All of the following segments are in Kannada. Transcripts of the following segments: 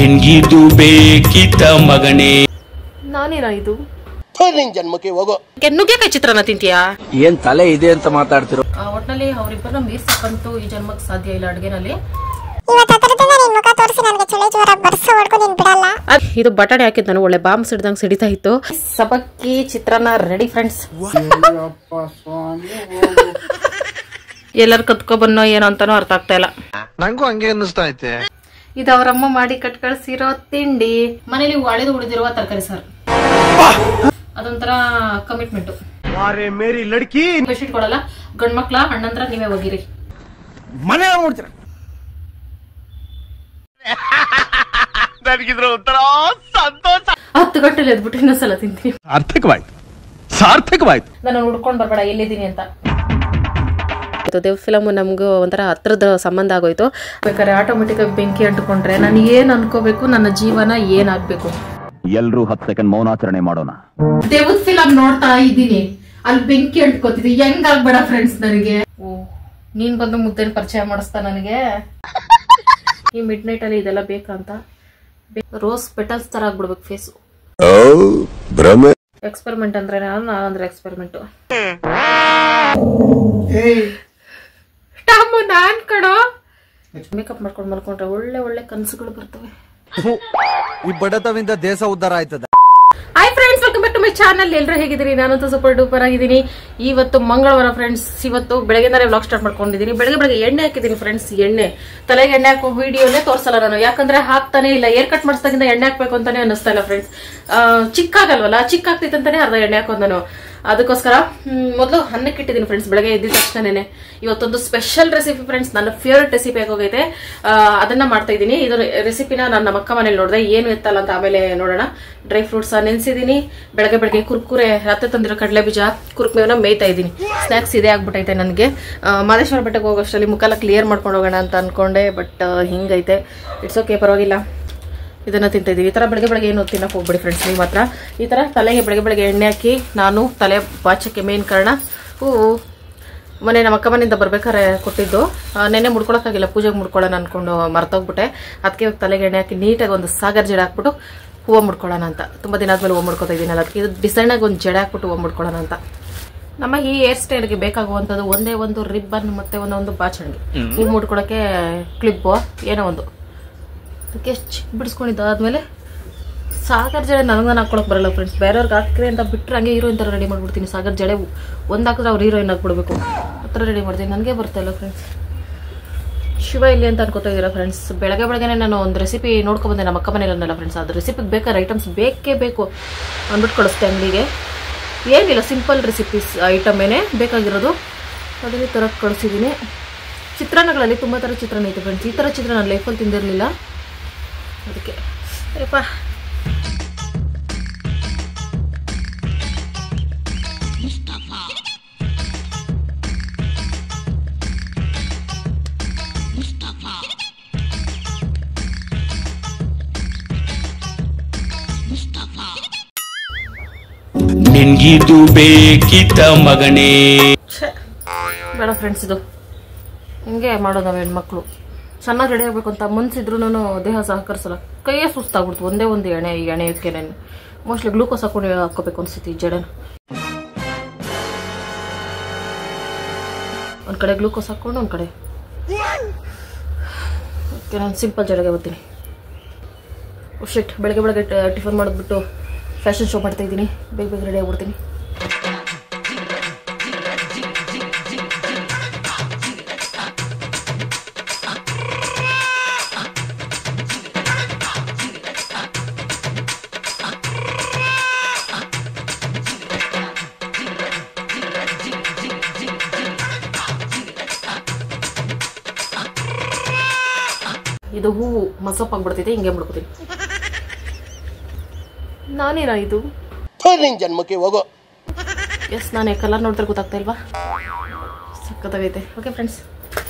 ನಿನ್ಗಿದು ಬೇಕಿತ್ತ ಮಗನೇ ನಾನೇನಾ ಇದು ನಿನ್ ಜನ್ಮಕ್ಕೆ ಹೋಗೋ ನುಗ್ಗೆಕಾಯಿ ಚಿತ್ರಾನ್ನ ತಿಂತೀಯಾ ಏನ್ ತಲೆ ಇದೆ ಅಂತ ಮಾತಾಡ್ತಿರೋ ಒಟ್ನಲ್ಲಿ ಅವರಿಬ್ಬರನ್ನ ಮೀರ್ಸಕ್ಕಂತೂ ಈ ಜನ್ಮಕ್ಕೆ ಸಾಧ್ಯ ಇಲ್ಲ ಅಡ್ಗೆನಲ್ಲಿ ಇದು ಬಟಾಣಿ ಹಾಕಿದ್ ನಾನು ಒಳ್ಳೆ ಬಾಂಬ್ ಸಿಡ್ದಂಗ್ ಸಿಡಿತಾ ಇತ್ತು ಸಬಕ್ಕಿ ಚಿತ್ರಾನ್ನ ರೆಡಿ ಫ್ರೆಂಡ್ಸ್ ಎಲ್ಲರೂ ಕತ್ಕೊ ಬನ್ನೋ ಏನೋ ಅಂತಾನೂ ಅರ್ಥ ಆಗ್ತಾ ಇಲ್ಲ ನಂಗೂ ಹಂಗೆ ಅನ್ನಿಸ್ತಾ ಐತೆ ಇದು ಅವರಮ್ಮ ಮಾಡಿ ಕಟ್ ಕಳ್ಸಿರೋ ತಿಂಡಿ ಮನೇಲಿ ಒಳೆದು ಉಳಿದಿರುವ ತರಕಾರಿ ಸಾರು ಅದೊಂಥರ ಕಮಿಟ್ಮೆಂಟ್ ಬೆಡ್ಶೀಟ್ ಕೊಡಲ್ಲ ಗಂಡ್ ಮಕ್ಳ ಅಣ್ಣಂದ್ರ ನೀವೇ ಹೋಗಿರಿ ಮನೆ ನೋಡ್ತೀರ ನನಗಿದ್ರ ಒಂಥರ ಸಂತೋಷ 10 ಗಂಟೆಲಿ ಎದ್ಬಿಟ್ಟು ಇನ್ನೊಂದ್ಸಲ ತಿಂತೀನಿ ಸಾರ್ಥಕವಾಯ್ತು ನಾನು ಹುಡ್ಕೊಂಡ್ ಬರ್ಬೇಡ ಎಲ್ಲಿದ್ದೀನಿ ಅಂತ ದೇವ್ ಫಿಲಮ್ ನಮ್ಗೂ ಒಂಥರ ಹತ್ರದ ಸಂಬಂಧ ಆಗೋಯ್ತು ಬೇಕಾದ್ರೆ ಆಟೋಮೆಟಿಕ್ ಆಗಿ ಬೆಂಕಿ ಅಂಟ್ಕೊಂಡ್ರೆ ನಾನು ಏನ್ ಅನ್ಕೋಬೇಕು ನನ್ನ ಜೀವನ ಏನಾಗ್ಬೇಕು ಎಲ್ರೂ 10 ಸೆಕೆಂಡ್ ಮೌನಾಚರಣೆ ಮಾಡೋಣ ದೇವದ್ ಫಿಲಮ್ ನೋಡ್ತಾ ಇದ್ದೀನಿ ಅಲ್ಲಿ ಬೆಂಕಿ ಅಂಟ್ಕೋತಿದ್ವಿ ಹೆಂಗ್ ಆಗ್ಬೇಡ ಫ್ರೆಂಡ್ಸ್ ನನಗೆ ನೀನ್ ಬಂದು ಮುದ್ದೇನ್ ಪರಿಚಯ ಮಾಡಿಸ್ತಾ ನನಗೆ ಈ ಮಿಡ್ ನೈಟ್ ಅಲ್ಲಿ ಇದೆಲ್ಲ ಬೇಕಂತ ರೋಸ್ ಪೆಟಲ್ಸ್ ತರ ಆಗ್ಬಿಡ್ಬೇಕು ಫೇಸ್ ಎಕ್ಸ್ಪೆರಿಮೆಂಟ್ ಅಂದ್ರೆ ನಾನಂದ್ರೆ ಎಕ್ಸ್ಪೆರಿಮೆಂಟ್ ನಾನ್ ಕಡೋ ಮೇಕಪ್ ಮಾಡ್ಕೊಂಡು ಮಲ್ಕೊಂಡ್ರೆ ಒಳ್ಳೆ ಒಳ್ಳೆ ಕನಸುಗಳು ಬರ್ತವೆ ಈ ಬಡತವಿಂದ ದೇಶ ಉದ್ಧಾರ ಆಯ್ತದ hi friends welcome back to my channel ಎಲ್ಲರೂ ಹೇಗಿದ್ದೀರಿ ನಾನಂತೂ ಸೂಪರ್ ಡೂಪರ್ ಆಗಿದ್ದೀನಿ ಇವತ್ತು ಮಂಗಳವಾರ ಫ್ರೆಂಡ್ಸ್ ಇವತ್ತು ಬೆಳಗ್ಗೆನೇ ವ್ಲಾಗ್ ಸ್ಟಾರ್ಟ್ ಮಾಡ್ಕೊಂಡಿದ್ದೀನಿ ಬೆಳಗ್ಗೆ ಎಣ್ಣೆ ಹಾಕಿದ್ದೀನಿ ಫ್ರೆಂಡ್ಸ್ ಎಣ್ಣೆ ತಲೆಗೆ ಎಣ್ಣೆ ಹಾಕೋ ವಿಡಿಯೋನೇ ತೋರಿಸಲ್ಲ ನಾನು ಯಾಕಂದ್ರೆ ಹಾಕ್ತಾನೆ ಇಲ್ಲ ಏರ್ ಕಟ್ ಮಾಡಿಸ್ದಾಗಿಂದ ಎಣ್ಣೆ ಹಾಕ್ಬೇಕು ಅಂತಾನೆ ಅನ್ನಿಸ್ತಾ ಇಲ್ಲ ಫ್ರೆಂಡ್ಸ್ ಚಿಕ್ಕಾಗಲ್ವಲ್ಲ ಚಿಕ್ಕ ಆಗ್ತಿತ್ತಂತಾನೆ ಅರ್ಧ ಎಣ್ಣೆ ಹಾಕೋದು ನಾನು ಅದಕ್ಕೋಸ್ಕರ ಮೊದಲು ಅನ್ನಕ್ಕೆ ಇಟ್ಟಿದ್ದೀನಿ ಫ್ರೆಂಡ್ಸ್ ಬೆಳಗ್ಗೆ ಎದ್ದಿದ ತಕ್ಷಣನೇ ಇವತ್ತೊಂದು ಸ್ಪೆಷಲ್ ರೆಸಿಪಿ ಫ್ರೆಂಡ್ಸ್ ನನ್ನ ಫೇವ್ರೆಟ್ ರೆಸಿಪಿ ಆಗೋಗೈತೆ ಅದನ್ನ ಮಾಡ್ತಾ ಇದ್ದೀನಿ ಇದು ರೆಸಿಪಿನ ನಾನು ನಮ್ಮ ಅಕ್ಕ ಮನೇಲಿ ನೋಡಿದೆ ಏನು ಎತ್ತಲ್ಲ ಅಂತ ಆಮೇಲೆ ನೋಡೋಣ ಡ್ರೈ ಫ್ರೂಟ್ಸ್ ನೆನೆಸಿದೀನಿ ಬೆಳಗ್ಗೆ ಕುರ್ಕುರೆ ರಾತ್ರಿ ತಂದಿರೋ ಕಡಲೆ ಬೀಜ ಕುರ್ಕುಮೇವನ್ನ ಮೇಯ್ತಾ ಇದ್ದೀನಿ ಸ್ನಾಕ್ಸ್ ಇದೇ ಆಗ್ಬಿಟ್ಟೈತೆ ನನಗೆ ಮಾದೇಶ್ವರ ಬೆಟ್ಟಕ್ಕೆ ಹೋಗೋಷ್ಟರಲ್ಲಿ ಮುಖಾಲ ಕ್ಲಿಯರ್ ಮಾಡ್ಕೊಂಡು ಹೋಗೋಣ ಅಂತ ಅನ್ಕೊಂಡೆ ಬಟ್ ಹಿಂಗೈತೆ ಇಟ್ಸ್ ಓಕೆ ಪರವಾಗಿಲ್ಲ ಇದನ್ನ ತಿಂತಾ ಇದೀವಿ ಈ ತರ ಬೆಳಗ್ಗೆ ಏನು ತಿನ್ನಕ್ ಹೋಗ್ಬಿಡಿ ಫ್ರೆಂಡ್ಸ್ ನೀವು ಮಾತ್ರ ಈ ತರ ತಲೆಗೆ ಬೆಳಗ್ಗೆ ಎಣ್ಣೆ ಹಾಕಿ ನಾನು ತಲೆ ಬಾಚಕ್ಕೆ ಮೇನ್ ಕಾರಣ ಮೊನ್ನೆ ನಮ್ಮ ಅಕ್ಕ ಮನೆಯಿಂದ ಬರ್ಬೇಕಾರೆ ಕೊಟ್ಟಿದ್ದು ನೆನ್ನೆ ಮುಡ್ಕೊಳಕ್ಕಾಗಿಲ್ಲ ಪೂಜೆಗೆ ಮುಡ್ಕೊಳ್ಳೋಣ ಅನ್ಕೊಂಡು ಮರ್ತೋಗ್ಬಿಟ್ಟೆ ಅದಕ್ಕೆ ತಲೆಗೆ ಎಣ್ಣೆ ಹಾಕಿ ನೀಟಾಗಿ ಒಂದು ಸಾಗರ್ ಜಡೆ ಹಾಕ್ಬಿಟ್ಟು ಹೂವು ಮುಡ್ಕೊಳ್ಳೋಣ ಅಂತ ತುಂಬಾ ದಿನ ಆದ್ಮೇಲೆ ಹೂವು ಮುಡ್ಕೊತಾ ಇದೀನಲ್ಲ ಅದಕ್ಕೆ ಇದು ಡಿಸೈನ್ ಆಗಿ ಒಂದು ಜಡೆ ಹಾಕ್ಬಿಟ್ಟು ಹೂವು ಮುಡ್ಕೊಳ್ಳೋಣ ಅಂತ ನಮ್ಮ ಈ ಹೇರ್ ಸ್ಟೈಲ್ಗೆ ಬೇಕಾಗುವಂಥದ್ದು ಒಂದೇ ಒಂದು ರಿಬ್ಬನ್ ಮತ್ತೆ ಒಂದೊಂದು ಬಾಚಣಿಗೆ ಹೂವು ಮುಡ್ಕೊಳಕ್ಕೆ ಕ್ಲಿಪ್ ಏನೋ ಒಂದು ಅದಕ್ಕೆ ಬಿಡಿಸ್ಕೊಂಡಿದ್ದಾದ್ಮೇಲೆ ಸಾಗರ್ ಜಡೆ ನನಗೆ ಹಾಕೊಳಕ್ ಬರಲ್ಲ ಫ್ರೆಂಡ್ಸ್ ಬೇರೆಯವ್ರಿಗೆ ಹಾಕ್ರಿ ಅಂತ ಬಿಟ್ಟರೆ ಹಂಗೆ ಹೀರೋಯಿನ್ ಥರ ರೆಡಿ ಮಾಡ್ಬಿಡ್ತೀನಿ ಸಾಗರ್ ಜಡೆ ಒಂದು ಹಾಕಿದ್ರೆ ಅವ್ರು ಹೀರೋಯಿನ್ ಹಾಕ್ಬಿಡ್ಬೇಕು ಆ ಥರ ರೆಡಿ ಮಾಡ್ತೀನಿ ನನಗೆ ಬರ್ತಾ ಇಲ್ಲ ಫ್ರೆಂಡ್ಸ್ ಶಿವ ಇಲ್ಲಿ ಅಂತ ಅನ್ಕೋತಾ ಇದ್ದೀರಾ ಫ್ರೆಂಡ್ಸ್ ಬೆಳಗ್ಗೆನೆ ನಾನು ಒಂದು ರೆಸಿಪಿ ನೋಡ್ಕೊಬಂದೆ ನಮ್ಮ ಅಕ್ಕ ಮನೇಲನ್ನಲ್ಲ ಫ್ರೆಂಡ್ಸ್ ಅದು ರೆಸಿಪಿಗೆ ಬೇಕಾದ್ರೆ ಐಟಮ್ಸ್ ಬೇಕೇ ಬೇಕು ಅಂದ್ಬಿಟ್ಟು ಕಳಿಸ್ತೆ ಅಂಗಡಿಗೆ ಏನಿಲ್ಲ ಸಿಂಪಲ್ ರೆಸಿಪೀಸ್ ಐಟಮೇನೆ ಬೇಕಾಗಿರೋದು ಅದನ್ನೇ ಥರ ಕಳಿಸಿದ್ದೀನಿ ಚಿತ್ರಾನ್ನಗಳಲ್ಲಿ ತುಂಬ ಥರ ಚಿತ್ರಾನ್ನ ಐತೆ ಫ್ರೆಂಡ್ಸ್ ಈ ಥರ ಚಿತ್ರಾನ್ನ ನಾನು ಲೈಫಲ್ಲಿ ತಿಂದಿರಲಿಲ್ಲ ಅದಕ್ಕೆ ಅಯ್ಯಪ್ಪ ನಿನ್ಗಿದು ಬೇಕಿತ್ತ ಮಗನೇ ಬೇಡ ಫ್ರೆಂಡ್ಸ್ ಇದು ಹಿಂಗೆ ಮಾಡೋದು ನಾವು ಹೆಣ್ಮಕ್ಳು ಚೆನ್ನಾಗಿ ರೆಡಿ ಆಗಬೇಕು ಅಂತ ಮನ್ಸಿದ್ರು ದೇಹ ಸಹಕರಿಸಲ್ಲ ಕೈಯೇ ಸುಸ್ತಾಗ್ಬಿಡ್ತು ಒಂದೇ ಒಂದು ಎಣ್ಣೆ ಈ ಎಣ್ಣೆಯಕ್ಕೆ ನಾನು ಮೋಸ್ಟ್ಲಿ ಗ್ಲೂಕೋಸ್ ಹಾಕೊಂಡು ಹಾಕೋಬೇಕು ಅನ್ಸುತ್ತೆ ಈ ಜಡೆನ ಒಂದು ಕಡೆ ಗ್ಲೂಕೋಸ್ ಹಾಕೊಂಡು ಒಂದು ಕಡೆ ಓಕೆ ನಾನು ಸಿಂಪಲ್ ಜಡೆಗೆ ಬರ್ತೀನಿ ಶಿಟ್ ಬೆಳಗ್ಗೆ ಟಿಫನ್ ಮಾಡಿದ್ಬಿಟ್ಟು ಫ್ಯಾಷನ್ ಶೋ ಮಾಡ್ತಾ ಇದ್ದೀನಿ ಬೇಗ ರೆಡಿ ಆಗ್ಬಿಡ್ತೀನಿ ಇದು ಹೂವು ಮಸಪ್ ಆಗ್ಬಿಡ್ತೈತೆ ಹಿಂಗೆ ಬಿಡ್ಕೋತೀನಿ ನಾನೇನಾ ಇದು ನಿನ್ ಜನ್ಮಕ್ಕೆ ಹೋಗೋ ಎಸ್ ನಾನೇ ಕಲರ್ ನೋಡಿದ್ರೆ ಗೊತ್ತಾಗ್ತಾ ಇಲ್ವಾ ಸಕ್ಕತ್ತಾಗೈತೆ ಓಕೆ ಫ್ರೆಂಡ್ಸ್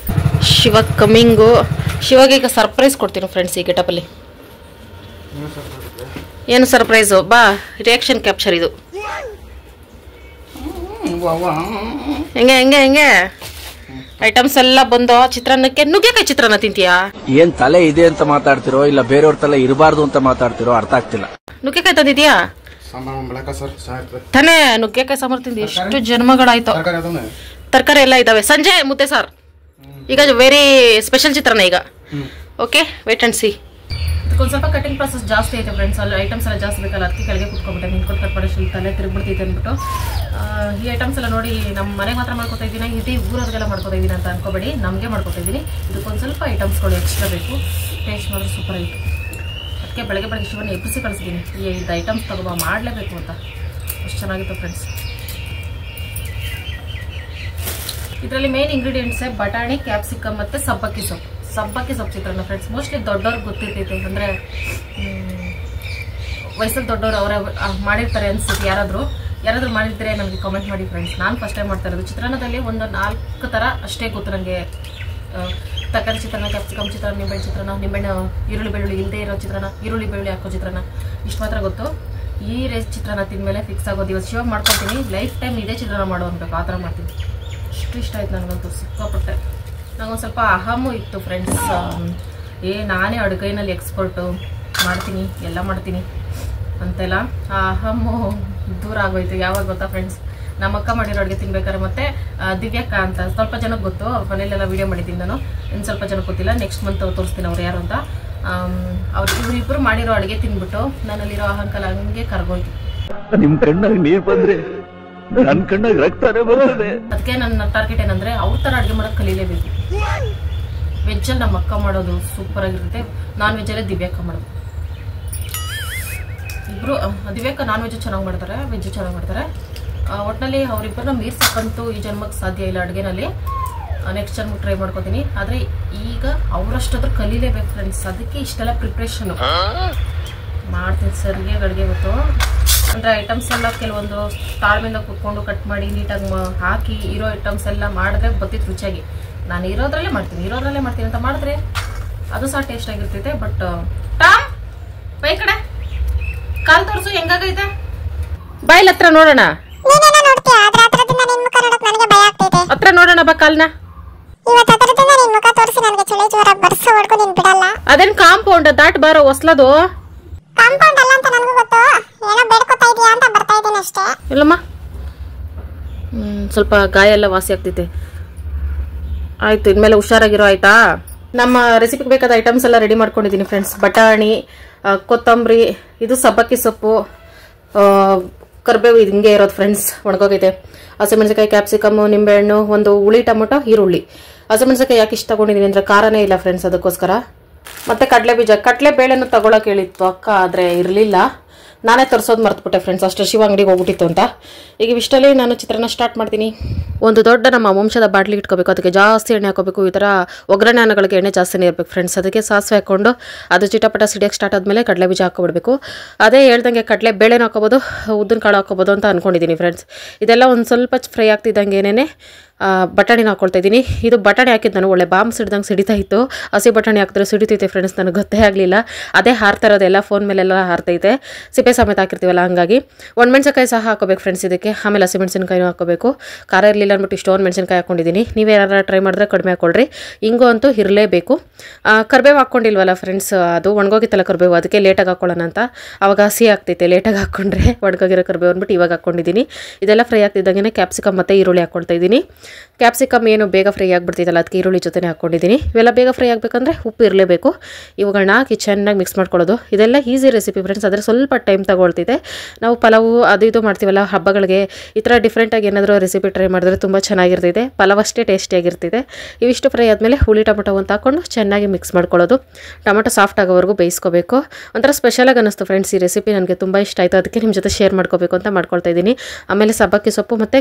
ಶಿವ ಕಮ್ಮಿಂಗು ಶಿವಾಗ ಈಗ ಸರ್ಪ್ರೈಸ್ ಕೊಡ್ತೀನಿ ಫ್ರೆಂಡ್ಸ್ ಈ ಗೆಟಪಲ್ಲಿ ಏನು ಸರ್ಪ್ರೈಸು ಬಾ ರಿಯಾಕ್ಷನ್ ಕ್ಯಾಪ್ಚರ್ ಇದು ಹೆಂಗೆ ಹೆಂಗೆ ಹೆಂಗೆ ಐಟಮ್ಸ್ ಎಲ್ಲ ಬಂದು ಚಿತ್ರಾನ್ನಕ್ಕೆ ನುಗ್ಗೆಕಾಯಿ ಚಿತ್ರಾನ್ನ ತಿಂತೀಯಾ? ಏನ್ ತಲೆ ಇದೆ ಅಂತ ಮಾತಾಡ್ತಿರೋ ಇಲ್ಲ ಬೇರೆಯವ್ರ ತಲೆ ಇರಬಾರ್ದು ಅಂತ ಮಾತಾಡ್ತಿರೋ ಅರ್ಥ ಆಗ್ತಿಲ್ಲ. ನುಗ್ಗೆಕಾಯಿ ತಂದಿದ್ಯಾ ತಾನೇ? ನುಗ್ಗೆಕಾಯಿ ಸಾಂಬಾರು ತಿಂದು ಎಷ್ಟು ಜನ್ಮಗಳಾಯ್ತು. ತರಕಾರಿ ಎಲ್ಲ ಇದಾವೆ. ಸಂಜೆ ಮುದ್ದೆ ಸಾರ್. ಈಗ very special chitranna okay. Wait, and ಅಂಡ್ ಸಿ. ಅದಕ್ಕೊಂದು ಸ್ವಲ್ಪ ಕಟಿಂಗ್ ಪ್ರಾಸೆಸ್ ಜಾಸ್ತಿ ಐತೆ ಫ್ರೆಂಡ್ಸ್. ಅಲ್ಲಿ ಐಟಮ್ಸ್ ಎಲ್ಲ ಜಾಸ್ತಿ ಬೇಕಲ್ಲ, ಅದಕ್ಕೆ ಕೆಳಗೆ ಕುತ್ಕೊಬಿಟ್ಟೆ. ನಿಂತ್ಕೊಂಡು ಕಟ್ ಮಾಡಿ ತಲೆ ತಿರುಗ್ಬಿಡ್ತೈತೆ ಅಂದ್ಬಿಟ್ಟು ಈ ಐಟಮ್ಸ್ ಎಲ್ಲ ನೋಡಿ ನಮ್ಮ ಮನೆಗೆ ಮಾತ್ರ ಮಾಡ್ಕೊತಾ ಇದ್ದೀನಿ, ಇಡೀ ಊರವ್ರಿಗೆಲ್ಲ ಮಾಡ್ಕೊತಾ ಇದ್ದೀನಿ ಅಂತ ಅನ್ಕೋಬೇಡಿ, ನಮಗೆ ಮಾಡ್ಕೊತಾ ಇದ್ದೀನಿ. ಇದಕ್ಕೊಂದು ಸ್ವಲ್ಪ ಐಟಮ್ಸ್ಗಳು ಎಕ್ಸ್ಟ್ರಾ ಬೇಕು. ಟೇಸ್ಟ್ ಮಾಡಿದ್ರೆ ಸೂಪರ್ ಆಯಿತು. ಅದಕ್ಕೆ ಬೆಳಗ್ಗೆ ಶಿವನ ಎಬ್ಬಿಸಿ ಕಳಿಸಿದ್ದೀನಿ, ಇದು ಐಟಮ್ಸ್ ತಗೋಬಾ ಮಾಡಲೇಬೇಕು ಅಂತ. ಅಷ್ಟು ಚೆನ್ನಾಗಿತ್ತು ಫ್ರೆಂಡ್ಸ್. ಇದರಲ್ಲಿ ಮೇನ್ ಇಂಗ್ರೀಡಿಯೆಂಟ್ಸೇ ಬಟಾಣಿ, ಕ್ಯಾಪ್ಸಿಕಮ್ ಮತ್ತು ಸಬ್ಬಕ್ಕಿ ಸೊಪ್ಪು ಚಿತ್ರಾನ್ನ ಫ್ರೆಂಡ್ಸ್. ಮೋಸ್ಟ್ಲಿ ದೊಡ್ಡವ್ರಿಗೆ ಗೊತ್ತಿರ್ತೈತೆ, ಅಂದರೆ ವಯಸ್ಸಲ್ಲಿ ದೊಡ್ಡವರು ಅವರೇ ಮಾಡಿರ್ತಾರೆ ಅನ್ಸುತ್ತೆ. ಯಾರಾದರೂ ಮಾಡಿರ್ತಾರೆ ನನಗೆ ಕಾಮೆಂಟ್ ಮಾಡಿ ಫ್ರೆಂಡ್ಸ್. ನಾನು ಫಸ್ಟ್ ಟೈಮ್ ಮಾಡ್ತಾ ಇರೋದು. ಚಿತ್ರಾನ್ನದಲ್ಲಿ ಒಂದು 4 ಥರ ಅಷ್ಟೇ ಗೊತ್ತು ನನಗೆ. ತರಕಾರಿ ಚಿತ್ರಾನ್ನ, ಕ್ಯಾಪ್ಸಿಕಮ್ ಚಿತ್ರಾನ್ನ, ನಿಂಬೆಹಣ್ಣು ಚಿತ್ರಾನ್ನ, ನಿಂಬೆಹಣ್ಣು ಈರುಳ್ಳಿ ಬೆಳ್ಳುಳ್ಳಿ ಇಲ್ಲದೆ ಇರೋ ಚಿತ್ರಾನ್ನ, ಈರುಳ್ಳಿ ಬೆಳ್ಳುಳ್ಳಿ ಹಾಕೋ ಚಿತ್ರಾನ್ನ, ಇಷ್ಟು ಮಾತ್ರ ಗೊತ್ತು. ಈ ಚಿತ್ರಾನ್ನ ತಿಂದಮೇಲೆ ಫಿಕ್ಸ್ ಆಗೋದು. ಇವತ್ತು ಶಿವ ಮಾಡ್ಕೊತೀನಿ, ಲೈಫ್ ಟೈಮ್ ಇದೇ ಚಿತ್ರಾನ್ನ ಮಾಡೋ ಅನ್ಬೇಕು, ಆ ಥರ ಮಾಡ್ತೀನಿ. ಇಷ್ಟು ಇಷ್ಟ ಆಯ್ತು ನನಗಂತೂ, ಸಿಕ್ಕಾಪಟ್ಟೆ. ನಂಗೊಂದು ಸ್ವಲ್ಪ ಅಹಮು ಇತ್ತು ಫ್ರೆಂಡ್ಸ್. ನಾನೇ ಅಡುಗೆನಲ್ಲಿ ಎಕ್ಸ್ಪರ್ಟು, ಮಾಡ್ತೀನಿ ಎಲ್ಲ ಮಾಡ್ತೀನಿ ಅಂತೆಲ್ಲ ಆ ಅಹಮು ದೂರ ಆಗೋಯ್ತು. ಯಾವಾಗ ಗೊತ್ತಾ ಫ್ರೆಂಡ್ಸ್, ನಮ್ಮ ಅಕ್ಕ ಮಾಡಿರೋ ಅಡುಗೆ ತಿನ್ಬೇಕಾದ್ರೆ. ಮತ್ತೆ ದಿವ್ಯಕ್ಕ ಅಂತ ಸ್ವಲ್ಪ ಜನಕ್ಕೆ ಗೊತ್ತು, ಅವ್ರ ಮನೇಲೆಲ್ಲ ವೀಡಿಯೋ ಮಾಡಿದ್ದೀನಿ ನಾನು. ಇನ್ನು ಸ್ವಲ್ಪ ಜನಕ್ಕೆ ಗೊತ್ತಿಲ್ಲ, ನೆಕ್ಸ್ಟ್ ಮಂತ್ ತೋರಿಸ್ತೀನಿ ಅವ್ರು ಯಾರು ಅಂತ. ಇವರಿಬ್ಬರು ಮಾಡಿರೋ ಅಡುಗೆ ತಿನ್ಬಿಟ್ಟು ನನ್ನಲ್ಲಿರೋ ಅಹಂಕಾಲ ಹಂಗೆ ಕರ್ಗೋಯ್ತು. ನಿಮ್ ಕಣ್ಣಾಗ ನೀರ್ ಬಂದ್ರೆ ನನ್ ಕಣ್ಣಾಗ ರಕ್ತನೇ ಬರೋದೆ. ಅದಕ್ಕೆ ನನ್ನ ಟಾರ್ಗೆಟ್ ಏನಂದ್ರೆ ಅವ್ರ ತರ ಅಡುಗೆ ಮಾಡೋದು ಕಲೀಲೇಬೇಕು. ವೆಜ್ಜಲ್ಲಿ ನಮ್ಮ ಅಕ್ಕ ಮಾಡೋದು ಸೂಪರ್ ಆಗಿರುತ್ತೆ, ನಾನ್ ವೆಜ್ಜಲ್ಲೇ ದಿವ್ಯಕ್ಕ ಮಾಡೋದು. ಇಬ್ರು ದಿವ್ಯಕ್ಕ ನಾನ್ ವೆಜ್ ಚೆನ್ನಾಗಿ ಮಾಡ್ತಾರೆ, ವೆಜ್ ಚೆನ್ನಾಗಿ ಮಾಡ್ತಾರೆ. ಒಟ್ಟಿನಲ್ಲಿ ಅವರಿಬ್ಬರನ್ನ ಮೀರ್ಸಕ್ಕಂತೂ ಈ ಜನ್ಮಕ್ಕೆ ಸಾಧ್ಯ ಇಲ್ಲ ಅಡುಗೆನಲ್ಲಿ. ನೆಕ್ಸ್ಟ್ ಜನ್ಮಕ್ಕೆ ಟ್ರೈ ಮಾಡ್ಕೋತೀನಿ. ಆದರೆ ಈಗ ಅವರಷ್ಟಾದ್ರೂ ಕಲೀಲೇಬೇಕು ಫ್ರೆಂಡ್ಸ್. ಅದಕ್ಕೆ ಇಷ್ಟೆಲ್ಲ ಪ್ರಿಪ್ರೇಷನ್ ಮಾಡ್ತೀನಿ. ಸರಿಯಾಗಿ ಅಡುಗೆ ಗೊತ್ತು ಅಂದರೆ ಐಟಮ್ಸ್ ಎಲ್ಲ ಕೆಲವೊಂದು ತಾಳ್ಮೆಯಿಂದ ಕುತ್ಕೊಂಡು ಕಟ್ ಮಾಡಿ ನೀಟಾಗಿ ಹಾಕಿ ಇರೋ ಐಟಮ್ಸ್ ಎಲ್ಲ ಮಾಡಿದ್ರೆ ಬತ್ತಿತ್ತು ರುಚಿಯಾಗಿ. ನಾನು ಇರೋದ್ರಲ್ಲೇ ಮಾಡ್ತೀನಿ ಅಂತ ಮಾಡಿದ್ರೆ ಅದು ಸಹ ಟೇಸ್ಟ್ ಆಗಿರ್ತೈತೆ. ಬಟ್ ಬೈ ಕಡೆ ಕಾಲ್ ತೋರಿಸು ಹೆಂಗಾಗೈತೆ, ಬಾಯಿಲ್ ಹತ್ರ ನೋಡೋಣ, ಹತ್ರ ನೋಡೋಣ ಬಾ ಕಾಲ್ನ. ಅದೇನ್ ಕಾಂಪೌಂಡ್ ದಾಟ್ ಬಾರೋ ಹೊಸ್ಲದು. ಇಲ್ಲಮ್ಮ, ಸ್ವಲ್ಪ ಗಾಯ ಎಲ್ಲ ವಾಸಿ ಆಗ್ತೈತೆ. ಆಯ್ತು, ಇನ್ಮೇಲೆ ಹುಷಾರಾಗಿರೋ ಆಯ್ತಾ. ನಮ್ಮ ರೆಸಿಪಿಗೆ ಬೇಕಾದ ಐಟಮ್ಸ್ ಎಲ್ಲ ರೆಡಿ ಮಾಡ್ಕೊಂಡಿದ್ದೀನಿ ಫ್ರೆಂಡ್ಸ್. ಬಟಾಣಿ, ಕೊತ್ತಂಬರಿ, ಇದು ಸಬ್ಬಕ್ಕಿ ಸೊಪ್ಪು, ಕರಿಬೇವು, ಇದು ಹಿಂಗೆ ಇರೋದು ಫ್ರೆಂಡ್ಸ್, ಒಣಗೋಗೈತೆ. ಹಸಿಮೆಣಸಿಕಾಯಿ, ಕ್ಯಾಪ್ಸಿಕಮ್, ನಿಂಬೆಹಣ್ಣು, ಒಂದು ಹುಳಿ ಟೊಮೊಟೊ, ಈರುಳ್ಳಿ. ಹಸಿಮೆಣಸಿಕಾಯಿ ಯಾಕೆ ಇಷ್ಟ ತಗೊಂಡಿದ್ದೀನಿ ಅಂದರೆ ಖಾರನೇ ಇಲ್ಲ ಫ್ರೆಂಡ್ಸ್, ಅದಕ್ಕೋಸ್ಕರ. ಮತ್ತೆ ಕಡಲೆ ಬೀಜ, ಕಡಲೆ ಬೇಳೆನೂ ತಗೊಳಕ್ ಹೇಳಿತ್ತು ಅಕ್ಕ, ಆದರೆ ಇರಲಿಲ್ಲ. ನಾನೇ ತರಿಸೋದು ಮರ್ತ್ಬಿಟ್ಟೆ ಫ್ರೆಂಡ್ಸ್, ಅಷ್ಟು ಶಿವ ಅಂಗಡಿಗೆ ಹೋಗ್ಬಿಟ್ಟಿತ್ತು ಅಂತ. ಈಗ ಇಷ್ಟಲ್ಲಿ ನಾನು ಚಿತ್ರಾನ್ನ ಸ್ಟಾರ್ಟ್ ಮಾಡ್ತೀನಿ. ಒಂದು ದೊಡ್ಡ ನಮ್ಮ ವಂಶದ ಬಾಟ್ಲಿ ಇಟ್ಕೋಬೇಕು, ಅದಕ್ಕೆ ಜಾಸ್ತಿ ಎಣ್ಣೆ ಹಾಕೋಬೇಕು. ಈ ಥರ ಒಗ್ಗರಣೆ ಅನ್ನಗಳಿಗೆ ಎಣ್ಣೆ ಜಾಸ್ತಿನೇ ಇರಬೇಕು ಫ್ರೆಂಡ್ಸ್. ಅದಕ್ಕೆ ಸಾಸಿವೆ ಹಾಕ್ಕೊಂಡು ಅದು ಚಿಟಪಟ ಸಿಡಿಯೋಕ್ಕೆ ಸ್ಟಾರ್ಟ್ ಆದಮೇಲೆ ಕಡಲೆ ಬೀಜ ಹಾಕ್ಕೊಬಿಡ್ಬೇಕು. ಅದೇ ಹೇಳ್ದಂಗೆ ಕಡಲೆ ಬೇಳೆನೂ ಹಾಕೋಬೋದು, ಉದ್ದಿನ ಕಾಳು ಹಾಕೋಬೋದು ಅಂತ ಅಂದ್ಕೊಂಡಿದ್ದೀನಿ ಫ್ರೆಂಡ್ಸ್. ಇದೆಲ್ಲ ಒಂದು ಸ್ವಲ್ಪ ಫ್ರೈ ಆಗ್ತಿದ್ದಂಗೆ ಏನೇನೆ ಬಟಾಣಿನ ಹಾಕ್ಕೊಳ್ತಾ ಇದ್ದೀನಿ. ಇದು ಬಟಾಣಿ ಹಾಕಿದ್ದು ನಾನು ಒಳ್ಳೆ ಬಾಂಬ್ ಸಿಡ್ದಂಗೆ ಸಿಡಿತಾ ಇತ್ತು. ಹಸಿ ಬಟಾಣಿ ಹಾಕಿದ್ರೆ ಸಿಡಿತೈತೆ ಫ್ರೆಂಡ್ಸ್, ನನಗೆ ಗೊತ್ತೇ ಆಗಲಿಲ್ಲ. ಅದೇ ಹಾರ್ತಾ ಇರೋದೆಲ್ಲ ಫೋನ್ ಮೇಲೆಲ್ಲ ಹಾರ್ತೈತೆ, ಸಿಪ್ಪೆ ಸಮೇತ ಹಾಕಿರ್ತೀವಲ್ಲ ಹಂಗಾಗಿ. ಒಣಮೆಣ್ಸಿನ್ಕಾಯಿ ಸಹ ಹಾಕೋಬೇಕು ಫ್ರೆಂಡ್ಸ್ ಇದಕ್ಕೆ. ಆಮೇಲೆ ಹಸಿಮೆಣಸಿನ್ಕಾಯಿನೂ ಹಾಕೋಬೇಕು. ಖಾರ ಇರಲಿಲ್ಲ ಅಂದ್ಬಿಟ್ಟು ಇಷ್ಟೊಂದು ಮೆಣಸಿನ್ಕಾಯಿ ಹಾಕ್ಕೊಂಡಿದ್ದೀನಿ. ನೀವೇನಾರು ಟ್ರೈ ಮಾಡಿದ್ರೆ ಕಡಿಮೆ ಹಾಕ್ಕೊಳ್ರಿ. ಹಿಂಗು ಅಂತೂ ಇರಲೇಬೇಕು. ಕರಿಬೇವು ಹಾಕ್ಕೊಂಡಿಲ್ವಲ್ಲ ಫ್ರೆಂಡ್ಸ್, ಅದು ಒಣಗೋಗಿತ್ತಲ್ಲ ಕರಿಬೇವು, ಅದಕ್ಕೆ ಲೇಟಾಗಿ ಹಾಕ್ಕೊಳ್ಳೋಣ ಅಂತ. ಆವಾಗ ಹಸಿ ಆಗ್ತೈತೆ ಲೇಟಾಗಿ ಹಾಕ್ಕೊಂಡ್ರೆ, ಒಣಗೋಗಿರೋ ಕರಿಬೇವು ಅಂದ್ಬಿಟ್ಟು ಇವಾಗ ಹಾಕ್ಕೊಂಡಿದ್ದೀನಿ. ಇದೆಲ್ಲ ಫ್ರೈ ಆಗ್ತಿದ್ದಂಗೆ ಕ್ಯಾಪ್ಸಿಕಮ್ ಮತ್ತು ಈರುಳ್ಳಿ ಹಾಕ್ಕೊಳ್ತಾ ಇದ್ದೀನಿ. ಕ್ಯಾಪ್ಸಿಕಮ್ ಏನು ಬೇಗ ಫ್ರೈ ಆಗಿಬಿಡ್ತಿದ್ದಲ್ಲ, ಅದಕ್ಕೆ ಈರುಳ್ಳಿ ಜೊತೆನೇ ಹಾಕ್ಕೊಂಡಿದ್ದೀನಿ. ಇವೆಲ್ಲ ಬೇಗ ಫ್ರೈ ಆಗಬೇಕಂದ್ರೆ ಉಪ್ಪು ಇರಲೇಬೇಕು. ಇವುಗಳನ್ನ ಹಾಕಿ ಚೆನ್ನಾಗಿ ಮಿಕ್ಸ್ ಮಾಡ್ಕೊಳ್ಳೋದು. ಇದೆಲ್ಲ ಈಸಿ ರೆಸಿಪಿ ಫ್ರೆಂಡ್ಸ್, ಆದರೆ ಸ್ವಲ್ಪ ಟೈಮ್ ತಗೊಳ್ತಿದೆ. ನಾವು ಪಲಾವು ಅದು ಇದು ಮಾಡ್ತೀವಲ್ಲ ಹಬ್ಬಗಳಿಗೆ, ಈ ಥರ ಡಿಫ್ರೆಂಟಾಗಿ ಏನಾದರೂ ರೆಸಿಪಿ ಟ್ರೈ ಮಾಡಿದ್ರೆ ತುಂಬ ಚೆನ್ನಾಗಿರ್ತೈತೆ. ಪಲಾವ್ ಅಷ್ಟೇ ಟೇಸ್ಟಿಯಾಗಿರ್ತಿದೆ. ಇವಿಷ್ಟು ಫ್ರೈ ಆದಮೇಲೆ ಹುಳಿ ಟೊಮೊಟೊ ಅಂತ ಹಾಕ್ಕೊಂಡು ಚೆನ್ನಾಗಿ ಮಿಕ್ಸ್ ಮಾಡ್ಕೊಳ್ಳೋದು. ಟೊಮೊಟೊ ಸಾಫ್ಟ್ ಆಗೋವರೆಗೂ ಬೇಯಿಸ್ಕೋಬೇಕು. ಒಂಥರ ಸ್ಪೆಷಲಾಗಿ ಅನ್ನಿಸ್ತು ಫ್ರೆಂಡ್ಸ್ ಈ ರೆಸಿಪಿ, ನನಗೆ ತುಂಬ ಇಷ್ಟ ಆಯಿತು. ಅದಕ್ಕೆ ನಿಮ್ಮ ಜೊತೆ ಶೇರ್ ಮಾಡ್ಕೋಬೇಕು ಅಂತ ಮಾಡ್ಕೊಳ್ತಾ ಇದ್ದೀನಿ. ಆಮೇಲೆ ಸಬ್ಬಕ್ಕಿ ಸೊಪ್ಪು ಮತ್ತು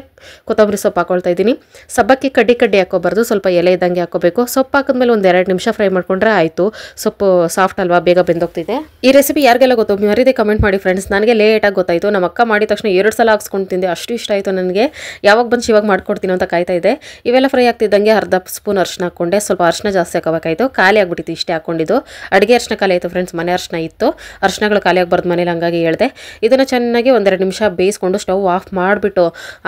ಕೊತ್ತಂಬರಿ ಸೊಪ್ಪು ಹಾಕ್ಕೊಳ್ತಾ ಇದ್ದೀನಿ. ಸಬ್ಬಕ್ಕಿ ಕಡ್ಡಿ ಹಾಕೋಬಾರ್ದು, ಸ್ವಲ್ಪ ಎಲೆ ಇದ್ದಂಗೆ ಹಾಕೋಬೇಕು. ಸೊಪ್ಪು ಹಾಕಿದ್ಮೇಲೆ ಒಂದು 2 ನಿಮಿಷ ಫ್ರೈ ಮಾಡ್ಕೊಂಡ್ರೆ ಆಯಿತು. ಸೊಪ್ಪು ಸಾಫ್ಟ್ ಅಲ್ವಾ, ಬೇಗ ಬೆಂದೋಗ್ತಿದೆ. ಈ ರೆಸಿಪಿ ಯಾರಿಗೆಲ್ಲ ಗೊತ್ತು ಮರಿದೆ ಕಮೆಂಟ್ ಮಾಡಿ ಫ್ರೆಂಡ್ಸ್. ನನಗೆ ಲೇಟಾಗಿ ಗೊತ್ತಾಯಿತು. ನಮ್ಮ ಅಕ್ಕ ಮಾಡಿದ ತಕ್ಷಣ 2 ಸಲ ಹಾಕ್ಸ್ಕೊಂಡು ತಿಂದೆ, ಅಷ್ಟು ಇಷ್ಟ ಆಯಿತು ನನಗೆ. ಯಾವಾಗ ಬಂದು ಶಿವಾಗ ಮಾಡ್ಕೊಡ್ತೀನಿ ಅಂತ ಕಾಯ್ತಾ ಇದೆ. ಇವೆಲ್ಲ ಫ್ರೈ ಆಗ್ತಿದ್ದಂಗೆ ಅರ್ಧ ಸ್ಪೂನ್ ಅರಿಶಿನ ಹಾಕ್ಕೊಂಡೆ. ಸ್ವಲ್ಪ ಅರಿಶಿನ ಜಾಸ್ತಿ ಹಾಕೋಬೇಕಾಯಿತು, ಖಾಲಿ ಆಗ್ಬಿಟ್ಟಿತ್ತು ಇಷ್ಟೇ ಹಾಕ್ಕೊಂಡಿದ್ದು. ಅಡುಗೆ ಅರಿಶಿನ ಖಾಲಿ ಆಯಿತು ಫ್ರೆಂಡ್ಸ್, ಮನೆ ಅರಿಶಿನ ಇತ್ತು, ಅರಿಶಿನಗಳು ಖಾಲಿ ಆಗಬಾರ್ದು ಮನೇಲಿ, ಹಂಗಾಗಿ ಹೇಳಿದೆ. ಇದನ್ನು ಚೆನ್ನಾಗಿ 1-2 ನಿಮಿಷ ಬೇಯಿಸ್ಕೊಂಡು ಸ್ಟವ್ ಆಫ್ ಮಾಡಿಬಿಟ್ಟು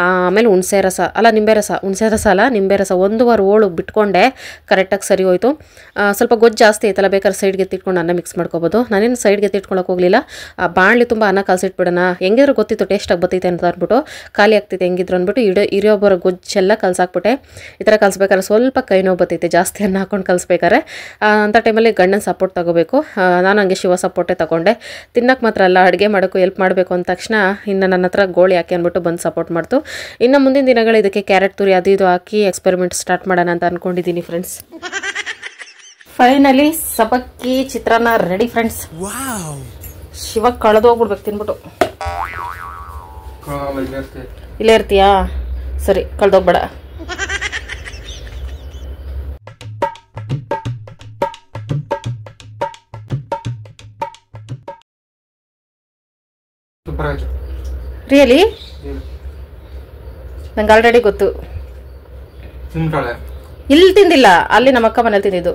ಆಮೇಲೆ ಹುಣಸೆ ರಸ ಅಲ್ಲ, ನಿಂಬೆ ರಸ 1 ವಾರ ಓಳು ಬಿಟ್ಕೊಂಡೆ ಕರೆಕ್ಟಾಗಿ ಸರಿ ಹೋಯಿತು. ಸ್ವಲ್ಪ ಗೊಜ್ಜು ಜಾಸ್ತಿ ಐತಲ್ಲ, ಬೇಕಾದ್ರೆ ಸೈಡ್ಗೆ ಎತ್ತಿಟ್ಕೊಂಡು ಅನ್ನ ಮಿಕ್ಸ್ ಮಾಡ್ಕೋಬೋದು. ನಾನೇನು ಸೈಡ್ಗೆ ಎತ್ತಿಟ್ಕೊಳಕ್ಕೆ ಹೋಗಲಿಲ್ಲ. ಬಾಣಲಿ ತುಂಬ ಅನ್ನ ಕಲಸಿಟ್ಬಿಡೋಣ, ಹೆಂಗಿದ್ರು ಗೊತ್ತಿತ್ತು ಟೇಸ್ಟಾಗಿ ಬರ್ತೈತೆ ಅಂತ ಅಂದ್ಬಿಟ್ಟು, ಖಾಲಿ ಆಗ್ತೈತೆ ಹೆಂಗಿದ್ರು ಅಂದ್ಬಿಟ್ಟು ಇರಿಯೊಬ್ಬರ ಗೊಜ್ಜೆಲ್ಲ ಕಲಸಾಕ್ಬಿಟ್ಟೆ. ಈ ಥರ ಕಲಿಸ್ಬೇಕಾದ್ರೆ ಸ್ವಲ್ಪ ಕೈ ನೋವು ಬರ್ತೈತೆ ಜಾಸ್ತಿ ಅನ್ನ ಹಾಕೊಂಡು ಕಲಿಸ್ಬೇಕಾರೆ. ಅಂಥ ಟೈಮಲ್ಲಿ ಗಂಡನ ಸಪೋರ್ಟ್ ತೊಗೋಬೇಕು. ನಾನು ಹಂಗೆ ಶಿವ ಸಪೋರ್ಟೇ ತೊಗೊಂಡೆ. ತಿನ್ನಕ್ಕೆ ಮಾತ್ರ ಅಲ್ಲ, ಅಡುಗೆ ಮಾಡೋಕ್ಕೂ ಹೆಲ್ಪ್ ಮಾಡಬೇಕು ಅಂದ ತಕ್ಷಣ ಇನ್ನು ನನ್ನ ಹತ್ರ ಗೋಳಿ ಹಾಕಿ ಅಂದ್ಬಿಟ್ಟು ಬಂದು ಸಪೋರ್ಟ್ ಮಾಡ್ತು. ಇನ್ನು ಮುಂದಿನ ದಿನಗಳು ಇದಕ್ಕೆ ಕ್ಯಾರೆಟ್ ತುರಿ ಅದು ಇದು ಹಾಕಿ ಎಕ್ಸ್ಪೆರಿಮೆಂಟ್ ಸ್ಟಾರ್ಟ್ ಮಾಡೋಣ ಅಂತ ಅಂದ್ಕೊಂಡಿದ್ದೀನಿ ಫ್ರೆಂಡ್ಸ್. ಫೈನಲಿ ಸಬ್ಬಕ್ಕಿ ಚಿತ್ರಾನ್ನ ರೆಡಿ ಫ್ರೆಂಡ್ಸ್. ಶಿವ ಕಳೆದೋಗ್ಬಿಡ್ಬೇಕು ತಿನ್ಬಿಟ್ಟು. ಇಲ್ಲೇ ಇರ್ತೀಯಾ? ಸರಿ, ಕಳೆದೋಗ್ಬೇಡ. ರಿಯಲಿ? ನಂಗೆ ಆಲ್ರೆಡಿ ಗೊತ್ತು. ಇಲ್ಲಿ ತಿಂದಿಲ್ಲ, ಅಲ್ಲಿ ನಮ್ಮ ಅಕ್ಕ ಮನೇಲಿ ತಿಂದಿದ್ದು.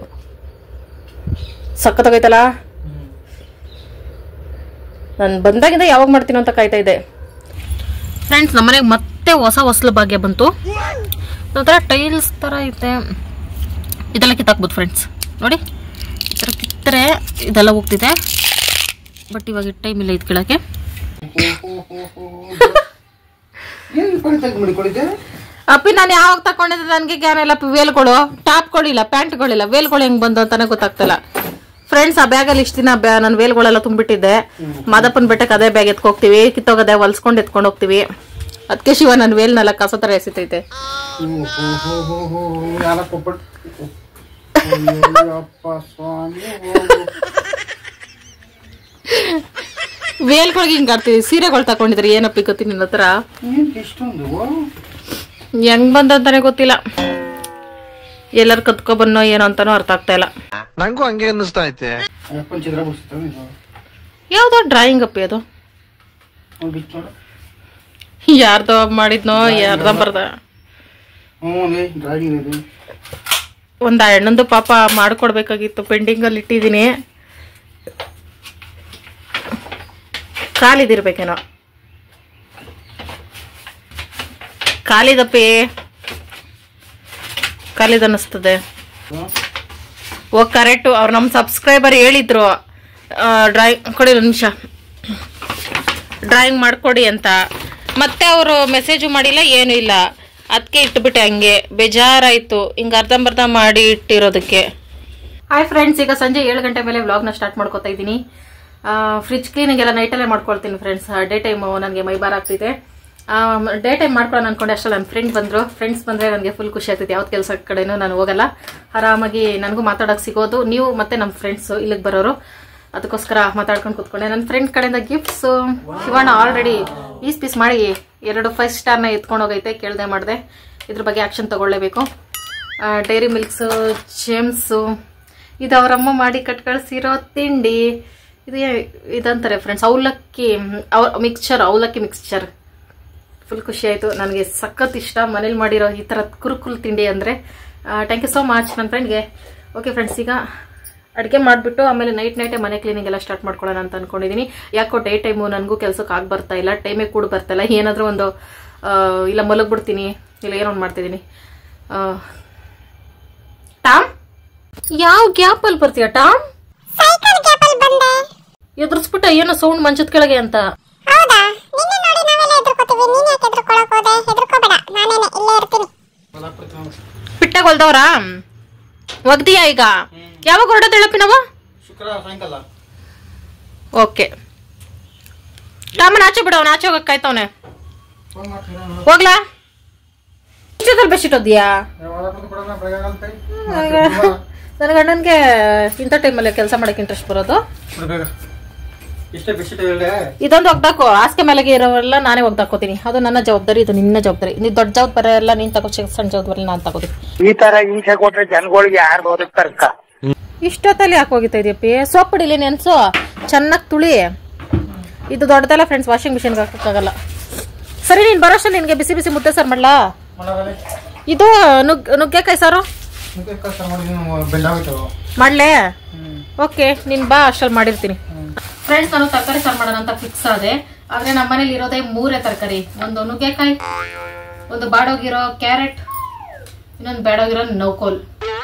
ಸಖತ್ತಾಗೈತಲ್ಲ. ನಾನು ಬಂದಾಗಿಂದ ಯಾವಾಗ ಮಾಡ್ತೀನೋ ಅಂತ ಕಾಯ್ತಾ ಇದ್ದೆ ಫ್ರೆಂಡ್ಸ್. ನಮ್ಮನೆಗೆ ಮತ್ತೆ ಹೊಸ ಹೊಸಲು ಭಾಗ್ಯ ಬಂತು. ಒಂಥರ ಟೈಲ್ಸ್ ಥರ ಐತೆ, ಇದೆಲ್ಲ ಕಿತ್ತಾಕ್ಬೋದು ಫ್ರೆಂಡ್ಸ್. ನೋಡಿ, ಈ ಥರ ಕಿತ್ತರೆ ಇದೆಲ್ಲ ಹೋಗ್ತಿದೆ. ಬಟ್ ಇವಾಗ ಟೈಮ್ ಇಲ್ಲ ಇದು ಕೇಳೋಕ್ಕೆ. ಅಪ್ಪಿ ನಾನು ಯಾವಾಗ ತಕೊಂಡಿದ್ದೆ ನನಗೆ ಜ್ಞಾನ ಇಲ್ಲ. ವೇಲ್ಗಳು ಟಾಪ್ಗಳಿಲ್ಲ, ಪ್ಯಾಂಟ್ಗಳಿಲ್ಲ, ವೇಲ್ಗಳು ಹೆಂಗ್ ಬಂದು ಅಂತಾನೆ ಗೊತ್ತಾಗ್ತಿಲ್ಲ ಫ್ರೆಂಡ್ಸ್. ಆ ಬ್ಯಾಗಲ್ಲಿ ಇಷ್ಟು ದಿನ ನಾನು ವೇಲ್ಗಳೆಲ್ಲ ತುಂಬಿಟ್ಟಿದ್ದೆ. ಮಾದಪ್ಪನ ಬೆಟ್ಟಕ್ಕೆ ಅದೇ ಬ್ಯಾಗ್ ಎತ್ಕೋಗ್ತೀವಿ, ಕಿತ್ತೋಗದೆ ಹೊಲ್ಸ್ಕೊಂಡು ಎತ್ಕೊಂಡು ಹೋಗ್ತೀವಿ. ಅದಕ್ಕೆ ಶಿವ ನನ್ನ ವೇಲ್ನೆಲ್ಲ ಕಸ ಥರ ಎಸಿತೈತೆ. ವೇಲ್ಗಳಿಗೆ ಹಿಂಗ್ ಆಡ್ತೀವಿ. ಸೀರೆಗಳು ತಕೊಂಡಿದ್ರಿ ಏನಪ್ಪಿ ಗೊತ್ತಿ ನಿನ್ನ ಹತ್ರ? ಹೆಂಗ್ ಬಂದಂತಾನೆ ಗೊತ್ತಿಲ್ಲ. ಎಲ್ಲರೂ ಕತ್ಕೊ ಬನ್ನೋ ಏನೋ ಅಂತಾನೋ ಅರ್ಥ ಆಗ್ತಾ ಇಲ್ಲ. ನಂಗೂ ಹಂಗೆ ಅನ್ನಿಸ್ತಾ ಐತೆ. ಯಾವ್ದೋ ಡ್ರಾಯಿಂಗ್ ಅಪ್ಪಿ ಅದು. ಯಾರ್ದೋ ಮಾಡಿದ್ನೋ ಯಾರ್ದ ಬರ್ದ. ಒಂದ್ ಹೆಣ್ಣಂದು ಪಾಪ ಮಾಡ್ಕೊಡ್ಬೇಕಾಗಿತ್ತು, ಪೆಂಡಿಂಗ್ ಅಲ್ಲಿ ಇಟ್ಟಿದೀನಿ. ಖಾಲಿದಿರ್ಬೇಕೇನೋ. ಖಾಲಿದಪ್ಪಿ, ಖಾಲಿದ್ ಅನ್ನಿಸ್ತದೆ. ಓ ಕರೆಕ್ಟು, ಅವ್ರು ನಮ್ಮ ಸಬ್ಸ್ಕ್ರೈಬರ್ ಹೇಳಿದ್ರು ಡ್ರಾಯಿಂಗ್ ಕೊಡಿ, ಒಂದು ನಿಮಿಷ ಡ್ರಾಯಿಂಗ್ ಮಾಡಿಕೊಡಿ ಅಂತ. ಮತ್ತೆ ಅವರು ಮೆಸೇಜು ಮಾಡಿಲ್ಲ, ಏನೂ ಇಲ್ಲ. ಅದಕ್ಕೆ ಇಟ್ಬಿಟ್ಟೆ, ಹಂಗೆ ಬೇಜಾರಾಯಿತು ಹಿಂಗೆ ಅರ್ಧಂಬರ್ಧ ಮಾಡಿ ಇಟ್ಟಿರೋದಕ್ಕೆ. ಹಾಯ್ ಫ್ರೆಂಡ್ಸ್, ಈಗ ಸಂಜೆ 7 ಗಂಟೆ ಮೇಲೆ ವ್ಲಾಗ್ನ ಸ್ಟಾರ್ಟ್ ಮಾಡ್ಕೋತಾ ಇದ್ದೀನಿ. ಫ್ರಿಜ್ ಕ್ಲೀನಿಂಗ್ ಎಲ್ಲ ನೈಟಲ್ಲೇ ಮಾಡ್ಕೊಳ್ತೀನಿ ಫ್ರೆಂಡ್ಸ್. ಡೇ ಟೈಮು ನನಗೆ ಮೈಬಾರ ಆಗ್ತಿದೆ. ಡೇ ಟೈಮ್ ಮಾಡ್ಕೊಳ್ಳೋಣ ಅನ್ಕೊಂಡೆ, ಅಷ್ಟೇ ನನ್ನ ಫ್ರೆಂಡ್ಸ್ ಬಂದರೆ ನನಗೆ ಫುಲ್ ಖುಷಿ ಆಗ್ತಿದೆ. ಯಾವ್ದು ಕೆಲಸ ಕಡೆನೂ ನಾನು ಹೋಗಲ್ಲ, ಆರಾಮಾಗಿ ನನಗೂ ಮಾತಾಡೋಕೆ ಸಿಗೋದು. ನೀವು ಮತ್ತೆ ನಮ್ಮ ಫ್ರೆಂಡ್ಸು ಇಲ್ಲಿಗೆ ಬರೋರು, ಅದಕ್ಕೋಸ್ಕರ ಮಾತಾಡ್ಕೊಂಡು ಕೂತ್ಕೊಂಡೆ. ನನ್ನ ಫ್ರೆಂಡ್ ಕಡೆಯಿಂದ ಗಿಫ್ಟ್ಸು ಶಿವಣ್ಣ ಆಲ್ರೆಡಿ ಪೀಸ್ ಮಾಡಿ 2 5 ಸ್ಟಾರ್ನ ಎತ್ಕೊಂಡು ಹೋಗೈತೆ. ಕೇಳದೆ ಮಾಡಿದೆ, ಇದ್ರ ಬಗ್ಗೆ ಆ್ಯಕ್ಷನ್ ತೊಗೊಳ್ಳೇಬೇಕು. ಡೈರಿ ಮಿಲ್ಕ್ಸು, ಜೇಮ್ಸು, ಇದು ಅವರಮ್ಮ ಮಾಡಿ ಕಟ್ ಕಳಿಸಿರೋ ತಿಂಡಿ. ಇದಂತಾರೆ ಫ್ರೆಂಡ್ಸ್, ಅವಲಕ್ಕಿ ಮಿಕ್ಸ್ಚರ್. ಫುಲ್ ಖುಷಿ ಆಯಿತು, ನನಗೆ ಸಖತ್ ಇಷ್ಟ ಮನೇಲಿ ಮಾಡಿರೋ ಈ ಥರ ಕುರುಕುಲ್ ತಿಂಡಿ ಅಂದರೆ. ಥ್ಯಾಂಕ್ ಯು ಸೋ ಮಚ್ ನನ್ನ ಫ್ರೆಂಡ್ಗೆ. ಓಕೆ ಫ್ರೆಂಡ್ಸ್, ಈಗ ಅಡುಗೆ ಮಾಡಿಬಿಟ್ಟು ಆಮೇಲೆ ನೈಟೇ ಮನೆ ಕ್ಲೀನಿಂಗ್ ಎಲ್ಲ ಸ್ಟಾರ್ಟ್ ಮಾಡ್ಕೊಳ್ಳೋಣ ಅಂತ ಅಂದ್ಕೊಂಡಿದ್ದೀನಿ. ಯಾಕೋ ಡೇ ಟೈಮು ನನಗೂ ಕೆಲಸಕ್ಕೆ ಆಗಿ ಬರ್ತಾ ಇಲ್ಲ, ಟೈಮೇ ಕೂಡ ಬರ್ತಾ ಇಲ್ಲ. ಏನಾದರೂ ಒಂದು ಇಲ್ಲ ಮಲಗ್ಬಿಡ್ತೀನಿ, ಇಲ್ಲ ಏನೋ ಒಂದು ಮಾಡ್ತಿದ್ದೀನಿ. ಟಾಮ್, ಯಾವ ಗ್ಯಾಪಲ್ಲಿ ಬರ್ತೀಯ ಟಾಮ್? ಎದುರಿಸ್ಬಿಟ್ಟ ಏನೋ ಸೌಂಡ್ ಮಂಚದ ಕೆಳಗೆ ಅಂತ. ಪಿಟ್ಟಾಗ ಹೊಲ್ದವ್ರಾ? ಒಗ್ದಿಯಾ ಈಗ? ಯಾವಾಗ ಹೊರಡೋದೆಳಪ್ಪಿ ನಾವು? ಓಕೆ, ಟಾಮನ್ ಆಚೆ ಬಿಡವನ, ಆಚೆ ಹೋಗಕ್ ಕಾಯ್ತವನೆ. ಹೋಗ್ಲಾ? ಬೆಸಿಟ್ಟೋದ್ಯಾ? ನನ್ನ ಗಂಡನ್ಗೆ ಇಂಥ ಟೈಮಲ್ಲಿ ಕೆಲಸ ಮಾಡಕ್ ಇಂಟ್ರೆಸ್ಟ್ ಬರೋದು. ಇದೊಂದು ಒಗ್ದಾಕೋ, ಹಾಸಿಗೆ ಮೇಲೆ ಇರೋವೆಲ್ಲ ನಾನೇ ಒಗ್ದಾಕೋತೀನಿ. ಅದು ನನ್ನ ಜವಾಬ್ದಾರಿ, ಇದು ನಿನ್ನ ಜವಾಬ್ದಾರಿ. ನೀ ದೊಡ್ಡ ಜವಾಬ್ದಾರಿ ಎಲ್ಲ ನೀನ್ ತಗೋ, ಸಣ್ಣ ಜವಾಬ್ದಾರಿ ನಾನ್ ತಗೋತೀನಿ. ಈ ತರ ಹಿಂಸೆ ಕೊಟ್ರೆ ಜನಗಳಿಗೆ ಯಾರು ಬದುಕ್ತಾರಕ್ಕ? ಇಷ್ಟೊತ್ತಲ್ಲಿ ಯಾಕೆ ಹೋಗಿತಾ ಇದೆಯಪ್ಪಿ? ಸೋಪ್ ಹಿಡಿಲಿ, ನೆನ್ಸು ಚೆನ್ನಾಗಿ ತುಳಿ. ಇದು ದೊಡ್ಡದಲ್ಲ ಫ್ರೆಂಡ್ಸ್, ವಾಷಿಂಗ್ ಮಿಷಿನ್ಗೆ ಹಾಕೋಕ್ಕಾಗಲ್ಲ. ಸರಿ, ನೀನ್ ಬರೋಷ್ಟಲ್ಲಿ ನಿನ್ಗೆ ಬಿಸಿ ಬಿಸಿ ಮುದ್ದೆ ಸಾರು ಮಾಡ್ಲಾ? ಇದು ನುಗ್ಗೆಕಾಯಿ ಸಾರು ಮಾಡ್ಲೇ? ಓಕೆ, ನೀನ್ ಬಾ, ಅಷ್ಟಲ್ಲಿ ಮಾಡಿರ್ತೀನಿ. ಫ್ರೆಂಡ್ಸ್, ನಾನು ತರಕಾರಿ ಸಾರು ಮಾಡೋಣ ಅಂತ ಫಿಕ್ಸ್ ಆದೆ. ಆದ್ರೆ ನಮ್ಮ ಮನೇಲಿ ಇರೋದೇ 3 ತರಕಾರಿ. ಒಂದು ನುಗ್ಗೆಕಾಯಿ, ಒಂದು ಬಾಡೋಗಿರೋ ಕ್ಯಾರೆಟ್, ಇನ್ನೊಂದು ಬೇಡಾಗಿರೋ ನೌಕೋಲ್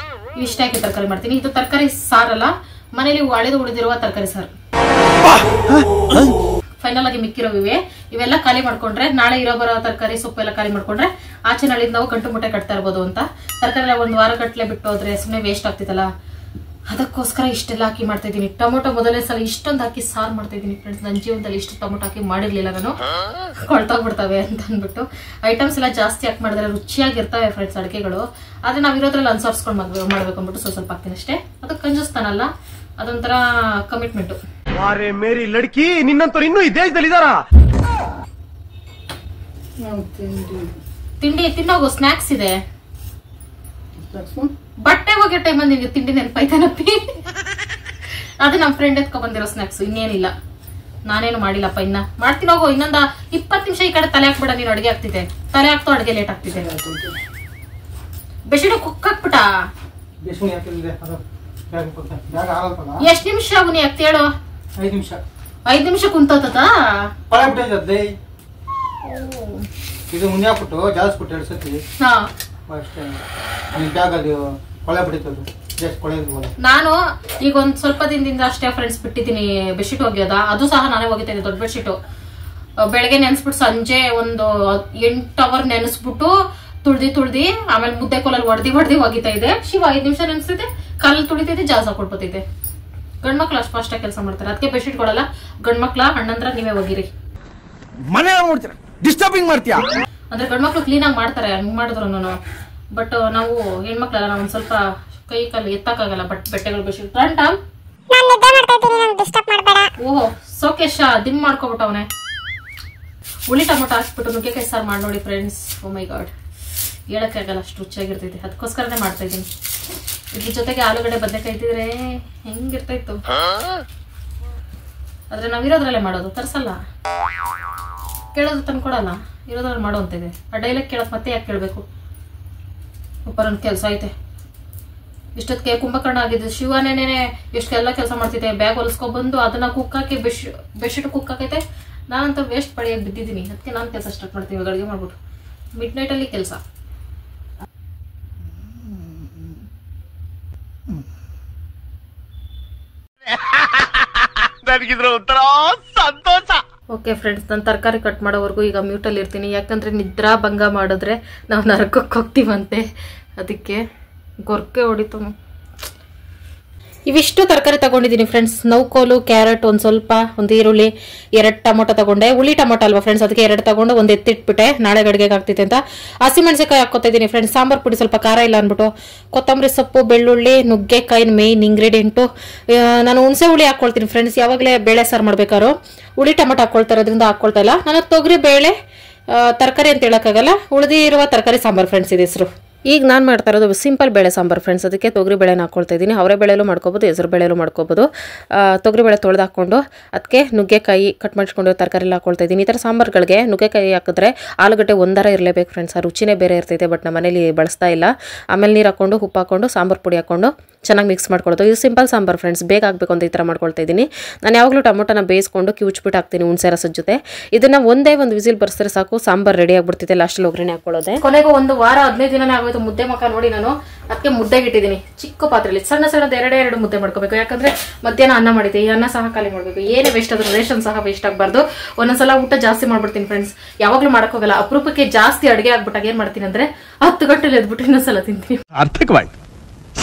ಇಷ್ಟ ಹಾಕಿ ತರಕಾರಿ ಮಾಡ್ತೀನಿ. ಇದು ತರಕಾರಿ ಸಾರಲ್ಲ, ಮನೇಲಿ ಹಳೆದು ಉಳಿದಿರುವ ತರಕಾರಿ ಸಾರು. ಫೈನಲ್ ಆಗಿ ಮಿಕ್ಕಿರೋ ಇವೆಲ್ಲ ಖಾಲಿ ಮಾಡ್ಕೊಂಡ್ರೆ ನಾಳೆ ಇರೋ ಬರೋ ತರಕಾರಿ ಸೊಪ್ಪೆಲ್ಲ ಖಾಲಿ ಮಾಡ್ಕೊಂಡ್ರೆ ಆಚೆ ನಾಳಿಂದ ನಾವು ಗಂಟು ಮುಟ್ಟೆ ಕಟ್ತಾ ಇರ್ಬೋದು ಅಂತ. ತರಕಾರಿ ಒಂದು ವಾರ ಗಟ್ಟಲೆ ಬಿಟ್ಟು ಹೋದ್ರೆ ಸುಮ್ಮನೆ ವೇಸ್ಟ್ ಆಗ್ತಿತ್ತಲ್ಲ, ಅದಕ್ಕೋಸ್ಕರ ಇಷ್ಟೆಲ್ಲ ಹಾಕಿ ಮಾಡ್ತಾ ಇದ್ದೀನಿ. ಟೊಮೊಟೊ ಮೊದಲನೇ ಸಲ ಇಷ್ಟೊಂದು ಹಾಕಿ ಸಾರು ಮಾಡ್ತಾ ಇದ್ದೀನಿ ಫ್ರೆಂಡ್ಸ್. ನನ್ನ ಜೀವನದಲ್ಲಿ ಇಷ್ಟು ಟೊಮೊಟೊ ಹಾಕಿ ಮಾಡಿರ್ಲಿಲ್ಲ ನಾನು, ಕೊಳ್ತೋಗ್ಬಿಡ್ತವೆ ಅಂತ ಅಂದ್ಬಿಟ್ಟು. ಐಟಮ್ಸ್ ಎಲ್ಲ ಜಾಸ್ತಿ ಹಾಕಿ ಮಾಡಿದ್ರೆ ರುಚಿಯಾಗಿರ್ತವೆ ಫ್ರೆಂಡ್ಸ್ ಅಡುಗೆಗಳು. ಆದ್ರೆ ನಾವು ಇರೋದ್ರಲ್ಲಿ ಅನ್ಸರ್ಸ್ಕೊಂಡು ಮಾಡ್ಬೇಕು ಅಂದ್ಬಿಟ್ಟು ಸ್ವಲ್ಪ ಹಾಕ್ತೀನಿ ಅಷ್ಟೇ. ಅದು ಕಂಜಸ್ತಾನಲ್ಲ, ಅದೊಂಥರ ಕಮಿಟ್ಮೆಂಟು. ಮೇರಿ ಲಡ್ಕಿ ನಿನ್ನಂತವ್ರು ಇನ್ನೂ ಈ ದೇಶದಲ್ಲಿ ಇದಾರ? ತಿಂಡಿ ತಿನ್ನೋಗು, ಸ್ನಾಕ್ಸ್ ಇದೆ. ಬಟ್ಟೆ ಹೋಗೋ ಟೈಮಲ್ಲಿ ನಿನ್ಗೆ ತಿಂಡಿ ನೆನಪೈತಾನಪ್ಪಿ. ಅದು ನಮ್ಮ ಫ್ರೆಂಡ್ ಎತ್ಕೊ ಬಂದಿರೋ ಸ್ನಾಕ್ಸ್, ಇನ್ನೇನಿಲ್ಲ. ನಾನೇನು ಮಾಡಿಲ್ಲಪ್ಪ, ಇನ್ನ ಮಾಡ್ತೀನಿ ಹೋಗು. ಇನ್ನೊಂದ 20 ನಿಮಿಷ ಈ ಕಡೆ ತಲೆ ಹಾಕ್ಬೇಡ, ನೀನು ಅಡುಗೆ ಆಗ್ತಿದೆ. ತಲೆ ಹಾಕ್ತು ಅಡುಗೆ ಲೇಟ್ ಆಗ್ತಿದೆ. ಬೆಸಿಡ ಕುಕ್ ಹಾಕ್ಬಿಟ್ಟ. ಎಷ್ಟ್ ನಿಮಿಷ ಆಗು ನೀ ಆಗ್ತಿ ಹೇಳು? 5 ನಿಮಿಷ ಕುಂತೋತ. ಇದು ಮುಂದೆ ಹಾಕ್ಬಿಟ್ಟು ಜಾಸ್ಬಿಟ್ಟು 2 ಸತಿ ಅಷ್ಟೇ. ಕೊಳೆ ಬಿಡಿತದು, ನಾನು ಈಗ ಒಂದ್ ಸ್ವಲ್ಪ ದಿನದಿಂದ ಅಷ್ಟೇ ಫ್ರೆಂಡ್ಸ್ ಬಿಟ್ಟಿದ್ದೀನಿ ಬೆಡ್ಶೀಟ್ ಒಗೆಯೋದ. ಅದು ಸಹ ನಾನೇ ಒಗಿತೇನೆ, ದೊಡ್ಡ ಬೆಡ್ಶೀಟು. ಬೆಳಗ್ಗೆ ನೆನ್ಸ್ಬಿಟ್ಟು ಸಂಜೆ ಒಂದು 8 ಅವರ್ ನೆನೆಸ್ಬಿಟ್ಟು ತುಳ್ದಿ ಆಮೇಲೆ ಮುದ್ದೆ ಕೋಲಲ್ಲಿ ಹೊಡೆದಿ ಒಗಿತಾ ಇದೆ. ಶಿವ 5 ನಿಮಿಷ ನೆನ್ಸ್ತೈತೆ, ಕಾಲಲ್ಲಿ ತುಳಿತೈತೆ, ಜಾಸ್ ಹಾಕೊಳ್ಬೋತೈತೆ. ಗಂಡ್ಮಕ್ಳು ಅಷ್ಟು ಫಾಸ್ಟಾಗಿ ಕೆಲಸ ಮಾಡ್ತಾರೆ, ಅದಕ್ಕೆ ಬೆಡ್ಶೀಟ್ ಕೊಡಲ್ಲ. ಗಂಡ್ಮಕ್ಳ ಹಣ್ಣಂದ್ರ ನೀವೇ ಒಗಿರಿ. ಮನೆ ನೋಡ್ತೀರ ಡಿಸ್ಟರ್ಬಿಂಗ್ ಮಾಡ್ತೀಯ ಅಂದ್ರೆ ಗಂಡ್ಮಕ್ಳು ಕ್ಲೀನ್ ಆಗಿ ಮಾಡ್ತಾರೆ ಹಂಗ್ ಮಾಡಿದ್ರು. ಬಟ್ ನಾವು ಹೆಣ್ಮಕ್ಳಲ್ಲ, ನಾವು ಒಂದ್ ಸ್ವಲ್ಪ ಕೈ ಕಾಲು ಎತ್ತಕ್ಕಾಗಲ್ಲ ಬಟ್ಟೆಗಳು ಬೆಡ್ಶೀಟ್. ಓಹೋ ಸೋಕೇಶ ದಿಮ್ ಮಾಡ್ಕೊಬಿಟ್ಟ ಅವನೇ. ಹುಳಿ ಟೊಮೊಟೊ ಹಾಕ್ಬಿಟ್ಟು ನುಗ್ಗೆಕಾಯಿ ಸಾರು ಮಾಡಿ ನೋಡಿ ಫ್ರೆಂಡ್ಸ್. ಓ ಮೈ ಗಾಡ್, ಹೇಳಕ್ಕೆ ಆಗಲ್ಲ, ಅಷ್ಟು ರುಚಿಯಾಗಿರ್ತೈತಿ. ಅದಕ್ಕೋಸ್ಕರನೇ ಮಾಡ್ತಾ ಇದ್ದೀನಿ. ಇದ್ರ ಜೊತೆಗೆ ಆಲೂಗಡ್ಡೆ ಬದನೆಕಾಯಿ ಇದ್ದಿದ್ರೆ ಹೆಂಗಿರ್ತಾಯಿತ್ತು. ಆದ್ರೆ ನಾವಿರೋದ್ರಲ್ಲೇ ಮಾಡೋದು, ತರ್ಸಲ್ಲ. ಕೇಳೋದು ತಂದ್ಕೊಡಲ್ಲ, ಇರೋದ್ರಲ್ಲಿ ಮಾಡೋ ಅಂತಿದೆ. ಆ ಡೈಲಾಗ್ ಕೇಳಕ್ ಮತ್ತೆ ಯಾಕೆ ಕೇಳಬೇಕು? ಉಪ್ಪರೊಂದು ಕೆಲಸ ಐತೆ. ಇಷ್ಟೊತ್ತಿಗೆ ಕುಂಭಕರ್ಣ ಆಗಿದ್ದು ಶಿವನೇನೆ ಎಷ್ಟೆಲ್ಲ ಕೆಲಸ ಮಾಡ್ತಿದ್ದೆ. ಬ್ಯಾಗ್ ಹೊಲಿಸ್ಕೊಬಂದು ಅದನ್ನ ಕುಕ್ ಹಾಕಿ ಬೆಡ್ಶೀಟ್ ಕುಕ್ ಹಾಕೈತೆ. ನಾನಂತ ವೇಸ್ಟ್ ಪಡೆಯಾಗಿ ಬಿದ್ದಿದ್ದೀನಿ. ಅದಕ್ಕೆ ನಾನು ಕೆಲಸ ಸ್ಟಾರ್ಟ್ ಮಾಡ್ತೀನಿ, ಅಡುಗೆ ಮಾಡ್ಬಿಟ್ಟು. ಮಿಡ್ ನೈಟಲ್ಲಿ ಕೆಲಸ. ಓಕೆ ಫ್ರೆಂಡ್ಸ್, ನಾನು ತರಕಾರಿ ಕಟ್ ಮಾಡೋವರೆಗೂ ಈಗ ಮ್ಯೂಟಲ್ಲಿ ಇರ್ತೀನಿ. ಯಾಕಂದ್ರೆ ನಿದ್ರಾ ಭಂಗ ಮಾಡಿದ್ರೆ ನಾವು ನರಕಕ್ಕೆ ಹೋಗ್ತೀವಂತೆ. ಅದಕ್ಕೆ ಗೊರ್ಕೆ ಹೊಡಿತು. ಇವಿಷ್ಟು ತರಕಾರಿ ತಗೊಂಡಿದ್ದೀನಿ ಫ್ರೆಂಡ್ಸ್. ನೌಕೋಲು, ಕ್ಯಾರೆಟ್, ಒಂದು ಸ್ವಲ್ಪ, ಒಂದು ಈರುಳ್ಳಿ, 2 ಟೊಮೊಟೊ ತಗೊಂಡೆ. ಹುಳಿ ಟೊಮೊಟೊ ಅಲ್ವಾ ಫ್ರೆಂಡ್ಸ್, ಅದಕ್ಕೆ 2 ತಗೊಂಡು ಒಂದು ಎತ್ತಿಟ್ಬಿಟ್ಟೆ, ನಾಳೆ ಅಡುಗೆಗೆ ಆಗ್ತಿದೆ ಅಂತ. ಹಸಿಮೆಣಸಿನಕಾಯಿ ಹಾಕೋತಾ ಇದ್ದೀನಿ ಫ್ರೆಂಡ್ಸ್, ಸಾಂಬಾರ್ ಪುಡಿ ಸ್ವಲ್ಪ ಖಾರ ಇಲ್ಲ ಅಂದ್ಬಿಟ್ಟು. ಕೊತ್ತಂಬರಿ ಸೊಪ್ಪು, ಬೆಳ್ಳುಳ್ಳಿ, ನುಗ್ಗೆಕಾಯಿ ಮೇನ್ ಇಂಗ್ರೀಡಿಯೆಂಟು. ನಾನು ಹುಣಸೆ ಹುಳಿ ಹಾಕೊಳ್ತೀನಿ ಫ್ರೆಂಡ್ಸ್. ಯಾವಾಗಲೇ ಬೇಳೆ ಸಾರು ಮಾಡ್ಬೇಕಾದ್ರು ಹುಳಿ ಟೊಮೊಟೊ ಹಾಕೊಳ್ತಾರೆ, ಅದರಿಂದ ಹಾಕೊಳ್ತಾ ಇಲ್ಲ ನಾನು. ತೊಗರಿ ಬೇಳೆ ತರಕಾರಿ ಅಂತ ಹೇಳೋಕ್ಕಾಗಲ್ಲ, ಉಳಿದಿರುವ ತರಕಾರಿ ಸಾಂಬಾರ್ ಫ್ರೆಂಡ್ಸ್ ಇದು ಹೆಸರು. ಈಗ ನಾನು ಮಾಡ್ತಾ ಇರೋದು ಸಿಂಪಲ್ ಬೇಳೆ ಸಾಂಬಾರು ಫ್ರೆಂಡ್ಸ್. ಅದಕ್ಕೆ ತೊಗರಿ ಬೇಳೆನ ಹಾಕ್ಕೊಳ್ತಾ ಇದ್ದೀನಿ. ಅವರೇ ಬೇಳೆಲೂ ಮಾಡ್ಕೋಬೋದು, ಹೆಸರು ಬೇಳೆಲೂ ಮಾಡ್ಕೋಬೋದು. ತೊಗರಿ ಬೇಳೆ ತೊಳೆದು ಹಾಕ್ಕೊಂಡು ಅದಕ್ಕೆ ನುಗ್ಗೆಕಾಯಿ ಕಟ್ ಮಾಡಿಕೊಂಡು ತರಕಾರಿ ಎಲ್ಲ ಹಾಕ್ಕೊಳ್ತಾ ಇದ್ದೀನಿ. ಈ ಥರ ಸಾಂಬಾರುಗಳಿಗೆ ನುಗ್ಗೆಕಾಯಿ ಹಾಕಿದ್ರೆ ಆಲೂಗಡ್ಡೆ ಒಂದರ ಇರಲೇಬೇಕು ಫ್ರೆಂಡ್ಸ್. ಆ ರುಚಿನೇ ಬೇರೆ ಇರ್ತೈತೆ, ಬಟ್ ನಮ್ಮ ಮನೇಲಿ ಬಳಸ್ತಾ ಇಲ್ಲ. ಆಮೇಲೆ ನೀರು ಹಾಕ್ಕೊಂಡು ಉಪ್ಪು ಹಾಕ್ಕೊಂಡು ಸಾಂಬಾರು ಪುಡಿ ಹಾಕ್ಕೊಂಡು ಚೆನ್ನಾಗಿ ಮಿಕ್ಸ್ ಮಾಡ್ಕೊಳ್ಳೋದು. ಇದು ಸಿಂಪಲ್ ಸಾಂಬಾರು ಫ್ರೆಂಡ್ಸ್, ಬೇಗ ಆಗಬೇಕು ಅಂತ ಈ ಥರ ಮಾಡ್ಕೊಳ್ತಾ ಇದ್ದೀನಿ. ನಾನು ಯಾವಾಗಲೂ ಟೊಮೊಟೊನ ಬೇಯಿಸ್ಕೊಂಡು ಕಿವುಚ್ಬಿಟ್ಟು ಹಾಕ್ತೀನಿ ಹುಣಸೆ ರಸದ ಜೊತೆ. ಇದನ್ನು ಒಂದೇ ಒಂದು ವಿಸಿಲ್ ಬರ್ಸಿದ್ರೆ ಸಾಕು, ಸಾಂಬಾರು ರೆಡಿ ಆಗಿಬಿಡ್ತಿದೆ. ಲಾಸ್ಟಲ್ಲಿ ಒಗ್ಗರಣೆ ಹಾಕೊಳ್ಳೋದೆ. ಕೊನೆಗೂ 1 ವಾರ 15 ದಿನನೇ ಆಗೋಯ್ತು ಮುದ್ದೆ ಮಕ್ಕ ನೋಡಿ ನಾನು. ಅದಕ್ಕೆ ಮುದ್ದೆಗೆ ಇಟ್ಟಿದ್ದೀನಿ ಚಿಕ್ಕ ಪಾತ್ರೆಯಲ್ಲಿ. ಸಣ್ಣದ 2 ಮುದ್ದೆ ಮಾಡ್ಕೋಬೇಕು. ಯಾಕಂದ್ರೆ ಮಧ್ಯಾಹ್ನ ಅನ್ನ ಮಾಡಿದ್ದೆ, ಈ ಅನ್ನ ಸಹ ಖಾಲಿ ಮಾಡಬೇಕು. ಏನೇ ವೇಸ್ಟ್ ಆದ್ರೂ ರೇಷನ್ ಸಹ ವೇಸ್ಟ್ ಆಗಬಾರ್ದು. ಒಂದೊಂದ್ಸಲ ಊಟ ಜಾಸ್ತಿ ಮಾಡ್ಬಿಡ್ತೀನಿ ಫ್ರೆಂಡ್ಸ್, ಯಾವಾಗಲೂ ಮಾಡೋಕ್ಕೋಗಲ್ಲ. ಅಪರೂಪಕ್ಕೆ ಜಾಸ್ತಿ ಅಡುಗೆ ಆಗ್ಬಿಟ್ಟಾಗ ಏನ್ ಮಾಡ್ತೀನಿ ಅಂದ್ರೆ 10 ಗಂಟೆಲಿ ಎದ್ಬಿಟ್ಟು ಇನ್ನೊಂದ್ಸಲ ತಿಂತೀನಿ.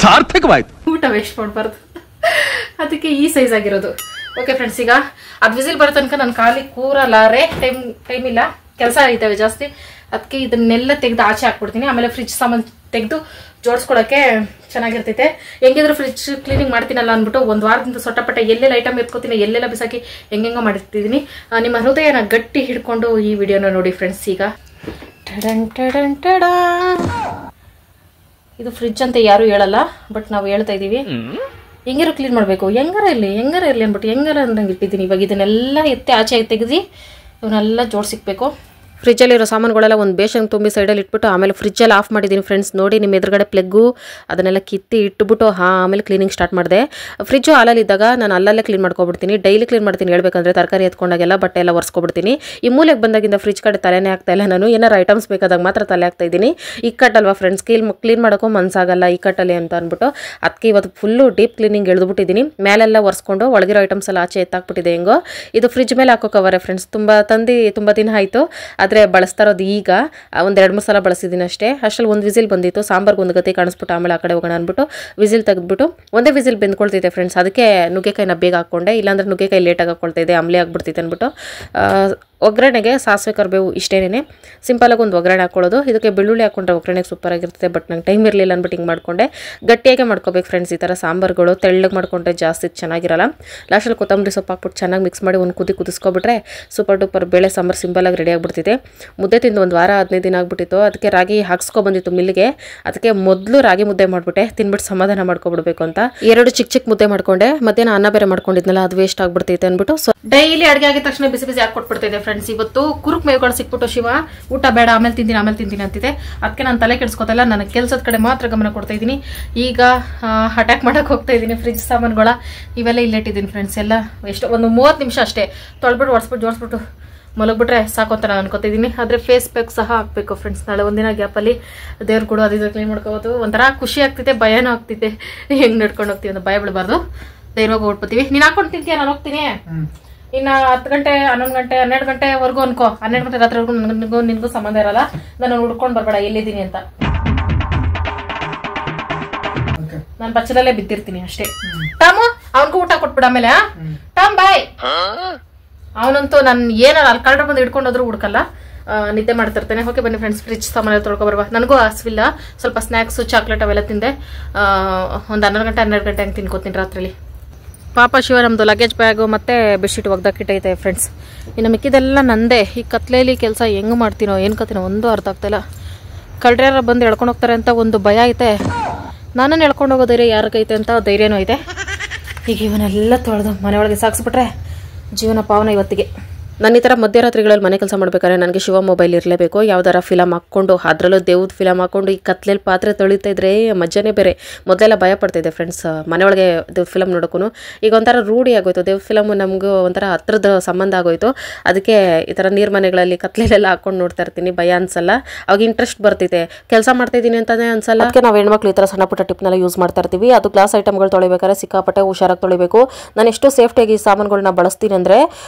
ಸಾರ್ಥಕವಾಯ್ತು, ಊಟ ವೇಸ್ಟ್ ಮಾಡಬಾರ್ದು. ಅದಕ್ಕೆ ಈ ಸೈಜ್ ಆಗಿರೋದು. ಓಕೆ ಫ್ರೆಂಡ್ಸ್, ಈಗ ಅದು ವಿಸಿಲ್ ಬರೋ ತನಕ ನಾನು ಖಾಲಿ ಕೂರಲಾರೆ. ಟೈಮ್ ಇಲ್ಲ, ಕೆಲಸ ಐತವೆ ಜಾಸ್ತಿ. ಅದಕ್ಕೆ ಇದನ್ನೆಲ್ಲ ತೆಗೆದು ಆಚೆ ಹಾಕ್ಬಿಡ್ತೀನಿ. ಆಮೇಲೆ ಫ್ರಿಜ್ ಸಾಮಾನು ತೆಗೆದು ಜೋಡಿಸ್ಕೊಳಕ್ಕೆ ಚೆನ್ನಾಗಿರ್ತೈತೆ. ಹೆಂಗಿದ್ರು ಫ್ರಿಜ್ ಕ್ಲೀನಿಂಗ್ ಮಾಡ್ತೀನಲ್ಲ ಅಂದ್ಬಿಟ್ಟು 1 ವಾರದಿಂದ ಸೊಟ್ಟಪಟ್ಟ ಎಲ್ಲೆಲ್ಲ ಐಟಮ್ ಎತ್ಕೋತೀನಿ, ಎಲ್ಲೆಲ್ಲ ಬಿಸಾಕಿ ಹೆಂಗೆಂಗೋ ಮಾಡಿರ್ತಿದ್ದೀನಿ. ನಿಮ್ಮ ಹೃದಯನ ಗಟ್ಟಿ ಹಿಡ್ಕೊಂಡು ಈ ವಿಡಿಯೋನ ನೋಡಿ ಫ್ರೆಂಡ್ಸ್. ಈಗ ಇದು ಫ್ರಿಜ್ ಅಂತ ಯಾರು ಹೇಳಲ್ಲ, ಬಟ್ ನಾವು ಹೇಳ್ತಾ ಇದೀವಿ. ಹೆಂಗಾರು ಕ್ಲೀನ್ ಮಾಡಬೇಕು, ಹೆಂಗಾರ ಇರಲಿ ಅಂದ್ಬಿಟ್ಟು ಹೆಂಗಾರ ಅಂದಂಗೆ ಇಟ್ಟಿದ್ದೀನಿ. ಇವಾಗ ಇದನ್ನೆಲ್ಲ ಎತ್ತಿ ಆಚೆ ತೆಗೆದು ಇವನ್ನೆಲ್ಲ ಜೋಡಿಸಿಕ್ಬೇಕು. ಫ್ರಿಜ್ಜಲ್ಲಿರೋ ಸಾಮಾನುಗಳೆಲ್ಲ ಒಂದು ಬೇಷನ್ ತುಂಬಿ ಸೈಡಲ್ಲಿ ಇಟ್ಬಿಟ್ಟು ಆಮೇಲೆ ಫ್ರಿಜ್ಜಲ್ಲಿ ಆಫ್ ಮಾಡಿದ್ದೀನಿ ಫ್ರೆಂಡ್ಸ್. ನೋಡಿ ನಿಮ್ಮ ಎದುರುಗಡೆ ಪ್ಲಗ್ಗು ಅದನ್ನೆಲ್ಲ ಕಿತ್ತಿ ಇಟ್ಬಿಟ್ಟು ಆಮೇಲೆ ಕ್ಲೀನಿಂಗ್ ಸ್ಟಾರ್ಟ್ ಮಾಡಿದೆ. ಫ್ರಿಜ್ಜು ಹಾಲಲ್ಲಿದ್ದಾಗ ನಾನು ಅಲ್ಲಲ್ಲೇ ಕ್ಲೀನ್ ಮಾಡ್ಕೊಬಿಡ್ತೀನಿ. ಡೈಲಿ ಕ್ಲೀನ್ ಮಾಡ್ತೀನಿ ಹೇಳ್ಬೇಕಂದ್ರೆ, ತರಕಾರಿ ಎತ್ಕೊಂಡಾಗೆಲ್ಲ ಬಟ್ಟೆ ಎಲ್ಲ ಒರೆಸ್ಕೊಬಿಡ್ತೀನಿ. ಈ ಮೂಲೆಗೆ ಬಂದಾಗಿಂದ ಫ್ರಿಜ್ ಕಡೆ ತಲೆನೇ ಆಗ್ತಾ ಇಲ್ಲ. ನಾನು ಏನಾರು ಐಟಮ್ಸ್ ಬೇಕಾದಾಗ ಮಾತ್ರ ತಲೆ ಆಗ್ತಾ ಇದ್ದೀನಿ. ಇಕ್ಕಟ್ಟಲ್ವಾ ಫ್ರೆಂಡ್ಸ್, ಕ್ಲೀನ್ ಮಾಡೋಕ್ಕೂ ಮನಸ್ಸಾಗಲ್ಲ ಇಕ್ಕಟ್ಟಲ್ಲಿ ಅಂತ ಅಂದ್ಬಿಟ್ಟು ಅದಕ್ಕೆ ಇವತ್ತು ಫುಲ್ಲು ಡೀಪ್ ಕ್ಲೀನಿಂಗ್ ಎಳೆದುಬಿಟ್ಟಿದ್ದೀನಿ. ಮೇಲೆಲ್ಲ ಒರೆಸ್ಕೊಂಡು ಒಳಗಿರೋ ಐಟಮ್ಸ್ ಎಲ್ಲ ಆಚೆ ಎತ್ತಾಕ್ಬಿಟ್ಟಿದೆ. ಹೆಂಗೋ ಇದು ಫ್ರಿಜ್ ಮೇಲೆ ಹಾಕೋ ಕವರೇ ಫ್ರೆಂಡ್ಸ್. ತುಂಬ ದಿನ ಆಯಿತು, ಆದರೆ ಬಳಸ್ತಾ ಇರೋದು ಈಗ ಒಂದು 2-3 ಸಲ ಬಳಸಿದ್ದೀನಿ ಅಷ್ಟೇ. ಅಷ್ಟರಲ್ಲಿ ಒಂದು ವಿಸಿಲ್ ಬಂದಿತ್ತು, ಸಾಂಬಾರ್ಗೆ ಒಂದು ಗತಿ ಕಾಣಿಸ್ಬಿಟ್ಟು ಆಮೇಲೆ ಆ ಕಡೆ ಹೋಗೋಣ ಅಂದ್ಬಿಟ್ಟು ವಿಸಿಲ್ ತೆಗೆದ್ಬಿಟ್ಟು ಒಂದೇ ವಿಸಿಲ್ ಬೆಂದ್ಕೊಳ್ತಿದ್ದೆ ಫ್ರೆಂಡ್ಸ್. ಅದಕ್ಕೆ ನುಗ್ಗೆಕಾಯಿನ ಬೇಗ ಹಾಕ್ಕೊಂಡೆ, ಇಲ್ಲಾಂದ್ರೆ ನುಗ್ಗೆಕಾಯಿ ಲೇಟಾಗಿ ಹಾಕ್ಕೊಳ್ತಿದ್ದೆ, ಆಮ್ಲೆ ಆಗ್ಬಿಡ್ತಿತ್ತು ಅಂದ್ಬಿಟ್ಟು. ಒಗ್ಗರಣೆಗೆ ಸಾಸಿವೆ ಕರಿಬೇವು ಇಷ್ಟೇನೆ ಸಿಂಪಲಾಗಿ ಒಂದು ಒಗ್ಗರಣೆ ಹಾಕ್ಕೊಳ್ಳೋದು. ಇದಕ್ಕೆ ಬೆಳ್ಳುಳ್ಳಿ ಹಾಕ್ಕೊಂಡ್ರೆ ಒಗ್ಗರಣೆಗೆ ಸೂಪರಾಗಿರ್ತದೆ. ಬಟ್ ನಂಗೆ ಟೈಮ್ ಇರಲಿಲ್ಲ ಅಂದ್ಬಿಟ್ಟು ಹಿಂಗೆ ಮಾಡ್ಕೊಂಡೆ. ಗಟ್ಟಿಯಾಗೆ ಮಾಡ್ಕೋಬೇಕು ಫ್ರೆಂಡ್ಸ್ ಈ ಥರ ಸಾಂಬಾರುಗಳು. ತೆಳ್ಳಗೆ ಮಾಡ್ಕೊಂಡ್ರೆ ಜಾಸ್ತಿ ಚೆನ್ನಾಗಿರಲ್ಲ. ಲಾಸ್ಟಲ್ಲಿ ಕೊತ್ತಂಬರಿ ಸೊಪ್ಪು ಹಾಕ್ಬಿಟ್ಟು ಚೆನ್ನಾಗಿ ಮಿಕ್ಸ್ ಮಾಡಿ ಒಂದು ಕುದಿಸ್ಕೊಬಿಟ್ರೆ ಸೂಪರ್ ಡೂಪರ್ ಬೇಳೆ ಸಾಂಬಾರು ಸಿಂಪಲಾಗಿ ರೆಡಿ ಆಗಿಬಿಡ್ತಿದೆ. ಮುದ್ದೆ ತಿಂದು ಒಂದು ವಾರ 15 ದಿನ ಆಗಿಬಿಟ್ಟಿತ್ತು. ಅದಕ್ಕೆ ರಾಗಿ ಹಾಕ್ಸ್ಕೊಬಂದಿತ್ತು ಮಿಲ್ಲಿಗೆ. ಅದಕ್ಕೆ ಮೊದಲು ರಾಗಿ ಮುದ್ದೆ ಮಾಡಿಬಿಟ್ಟೆ, ತಿನ್ಬಿಟ್ಟು ಸಮಾಧಾನ ಮಾಡ್ಕೊಬಿಡ್ಬೇಕು ಅಂತ 2 ಚಿಕ್ಕ ಮುದ್ದೆ ಮಾಡ್ಕೊಂಡೆ. ಮಧ್ಯಾಹ್ನ ಅನ್ನ ಬೇರೆ ಮಾಡ್ಕೊಂಡಿದ್ನಲ್ಲ, ಅದು ವೇಸ್ಟ್ ಆಗ್ಬಿಡ್ತೈತೆ ಅಂದ್ಬಿಟ್ಟು ಡೈಲಿ ಅಡುಗೆ ಆಗಿದ ತಕ್ಷಣ ಬಿಸಿ ಬಿಸಿ ಹಾಕ್ಕೊಟ್ಬಿಡ್ತಿದ್ದೆ ಫ್ರೆಂಡ್ಸ್. ಇವತ್ತು ಕುರುಕ್ ಮೇವುಗಳು ಸಿಕ್ಬಿಟ್ಟು ಶಿವ ಊಟ ಬೇಡ ಆಮೇಲೆ ತಿಂತೀನಿ ಅಂತಿದೆ. ಅದಕ್ಕೆ ನಾನು ತಲೆ ಕೆಡಿಸ್ಕೊತಲ್ಲ, ನನ್ನ ಕೆಲಸದ ಕಡೆ ಮಾತ್ರ ಗಮನ ಕೊಡ್ತಾ ಇದ್ದೀನಿ. ಈಗ ಅಟ್ಯಾಕ್ ಮಾಡಕ್ಕೆ ಹೋಗ್ತಾ ಇದ್ದೀನಿ ಫ್ರಿಜ್ ಸಾಮಾನುಗಳ. ಇವೆಲ್ಲ ಇಲ್ಲಿಟ್ಟಿದ್ದೀನಿ ಫ್ರೆಂಡ್ಸ್. ಎಲ್ಲ ಎಷ್ಟು ಒಂದು 30 ನಿಮಿಷ ಅಷ್ಟೇ ತೊಳ್ಬಿಟ್ಟು ಜೋಡಿಸ್ಬಿಟ್ಟು ಮಲಗ್ಬಿಟ್ರೆ ಸಾಕು ಅಂತ ನಾನು ಅನ್ಕೋತಿದ್ದೀನಿ. ಆದರೆ ಫೇಸ್ ಪ್ಯಾಕ್ ಸಹ ಹಾಕಬೇಕು ಫ್ರೆಂಡ್ಸ್. ನಾಳೆ ಒಂದಿನ ಗ್ಯಾಪಲ್ಲಿ ದೇವ್ರ ಕೂಡ ಅದು ಕ್ಲೀನ್ ಮಾಡ್ಕೋಬೋದು. ಒಂಥರ ಖುಷಿ ಆಗ್ತಿದೆ, ಭಯನೂ ಆಗ್ತಿದೆ. ಹೆಂಗೆ ನಡ್ಕೊಂಡು ಹೋಗ್ತೀವಿ ಅಂತ ಭಯ ಬಿಡಬಾರ್ದು. ಧೈರ್ಯವಾಗಿ ಓಡ್ಬೋತೀವಿ. ನೀನು ಹಾಕೊಂಡು ತಿಂತೀಯ, ನಾನು ಹೋಗ್ತೀನಿ. ಇನ್ನು 10 ಗಂಟೆ 11 ಗಂಟೆ 12 ಗಂಟೆವರೆಗೂ ಅನ್ಕೋ. 12 ಗಂಟೆ ರಾತ್ರಿವರೆಗೂ ನಿನ್ಗೂ ಸಂಬಂಧ ಇರಲ್ಲ. ನಾನು ಹುಡ್ಕೊಂಡು ಬರ್ಬೇಡ ಎಲ್ಲಿದ್ದೀನಿ ಅಂತ. ನಾನು ಬಚ್ಚಲಲ್ಲೇ ಬಿದ್ದಿರ್ತೀನಿ ಅಷ್ಟೇ. ಟಾಮು ಅವನಿಗೂ ಊಟ ಕೊಟ್ಬಿಡ ಆಮೇಲೆ. ಟಾಮ್ ಬಾಯ್. ಅವನಂತೂ ನಾನು ಏನಾರ ಅಲ್ಲಿ ಕಳ್ರ ಬಂದು ಹಿಡ್ಕೊಂಡೋದ್ರು ಹುಡ್ಕಲ್ಲ, ನಿದ್ದೆ ಮಾಡ್ತಿರ್ತೇನೆ. ಓಕೆ ಬನ್ನಿ ಫ್ರೆಂಡ್ಸ್, ಫ್ರಿಜ್ ಸಾಮಾನು ತೊಳ್ಕೊಬರ್ವ. ನನಗೂ ಹಸಿವಿಲ್ಲ, ಸ್ವಲ್ಪ ಸ್ನ್ಯಾಕ್ಸು ಚಾಕ್ಲೇಟ್ ಅವೆಲ್ಲ ತಿಂದೆ. ಒಂದು 11 ಗಂಟೆ 12 ಗಂಟೆ ಹಂಗೆ ತಿನ್ಕೋತೀನಿ ರಾತ್ರಿಲಿ. ಪಾಪ ಶಿವ ನಮ್ಮದು ಲಗೇಜ್ ಬ್ಯಾಗು ಮತ್ತು ಬೆಡ್ಶೀಟ್ ಒಗ್ದಾಕಿಟ್ಟೈತೆ ಫ್ರೆಂಡ್ಸ್. ಇನ್ನು ಮಿಕ್ಕಿದೆಲ್ಲ ನಂದೇ. ಈ ಕತ್ಲೇಲಿ ಕೆಲಸ ಹೆಂಗೆ ಮಾಡ್ತೀನೋ ಏನು ಕತ್ತೀನೋ ಒಂದು ಅರ್ಥ ಆಗ್ತಾಯಿಲ್ಲ. ಕಳ್ರ್ಯಾರ ಬಂದು ಎಳ್ಕೊಂಡು ಹೋಗ್ತಾರೆ ಅಂತ ಒಂದು ಭಯ ಐತೆ. ನಾನನ್ನು ಎಳ್ಕೊಂಡು ಹೋಗೋ ಧೈರ್ಯ ಯಾರಿಗೈತೆ ಅಂತ ಧೈರ್ಯನೂ ಇದೆ. ಈಗ ಇವನ್ನೆಲ್ಲ ತೊಳೆದು ಮನೆ ಒಳಗೆ ಸಾಗಿಸ್ಬಿಟ್ರೆ ಜೀವನ ಪಾವನ ಇವತ್ತಿಗೆ. ನಾನು ಈ ಥರ ಮಧ್ಯರಾತ್ರಿಗಳಲ್ಲಿ ಮನೆ ಕೆಲಸ ಮಾಡ್ಬೇಕಾದ್ರೆ ನನಗೆ ಶಿವ ಮೊಬೈಲ್ ಇರಲೇಬೇಕು. ಯಾವ್ದಾರ ಫಿಲಮ್ ಹಾಕ್ಕೊಂಡು, ಅದರಲ್ಲೂ ದೇವ್ದ ಫಿಲಮ್ ಹಾಕ್ಕೊಂಡು ಈ ಕತ್ಲೆಯಲ್ಲಿ ಪಾತ್ರೆ ತೊಳಿತಾ ಇದ್ರೆ ಮಜಾನೇ ಬೇರೆ. ಮೊದಲೆಲ್ಲ ಭಯ ಪಡ್ತಿದ್ದೆ ಫ್ರೆಂಡ್ಸ್ ಮನೆಯೊಳಗೆ ದೇವ್ರ ಫಿಲಮ್ ನೋಡೋಕ್ಕೂ. ಈಗ ಒಂಥರ ರೂಢಿ ಆಗೋಯ್ತು. ದೇವ್ರ ಫಿಲಮ್ ನಮಗೂ ಒಂಥರ ಹತ್ರದ ಸಂಬಂಧ ಆಗೋಯ್ತು. ಅದಕ್ಕೆ ಈ ಥರ ನೀರು ಮನೆಗಳಲ್ಲಿ ಕತ್ಲೆಲೆಲ್ಲ ಹಾಕ್ಕೊಂಡು ನೋಡ್ತಾ ಇರ್ತೀನಿ. ಭಯ ಅನ್ಸಲ್ಲ, ಅವಾಗ ಇಂಟ್ರೆಸ್ಟ್ ಬರ್ತಿದೆ. ಕೆಲಸ ಮಾಡ್ತಾಯಿದ್ದೀನಿ ಅಂತಲೇ ಅನ್ಸಲ್ಲ. ಅದಕ್ಕೆ ನಾವು ಹೆಣ್ಮಕ್ಳು ಈ ಥರ ಸಣ್ಣ ಪುಟ್ಟ ಟಿಪ್ನೆಲ್ಲ ಯೂಸ್ ಮಾಡ್ತಾ ಇರ್ತೀವಿ. ಅದು ಗ್ಲಾಸ್ ಐಟಮ್ಗಳು ತೊಳಿಬೇಕಾದ್ರೆ ಸಿಕ್ಕಾಪಟ್ಟೆ ಹುಷಾರಾಗಿ ತೊಳಿಬೇಕು. ನಾನು ಎಷ್ಟು ಸೇಫ್ಟಿಯಾಗಿ ಈ ಸಾಮಾನುಗಳನ್ನ ಬಳಸ್ತೀನಿ ಅಂದರೆ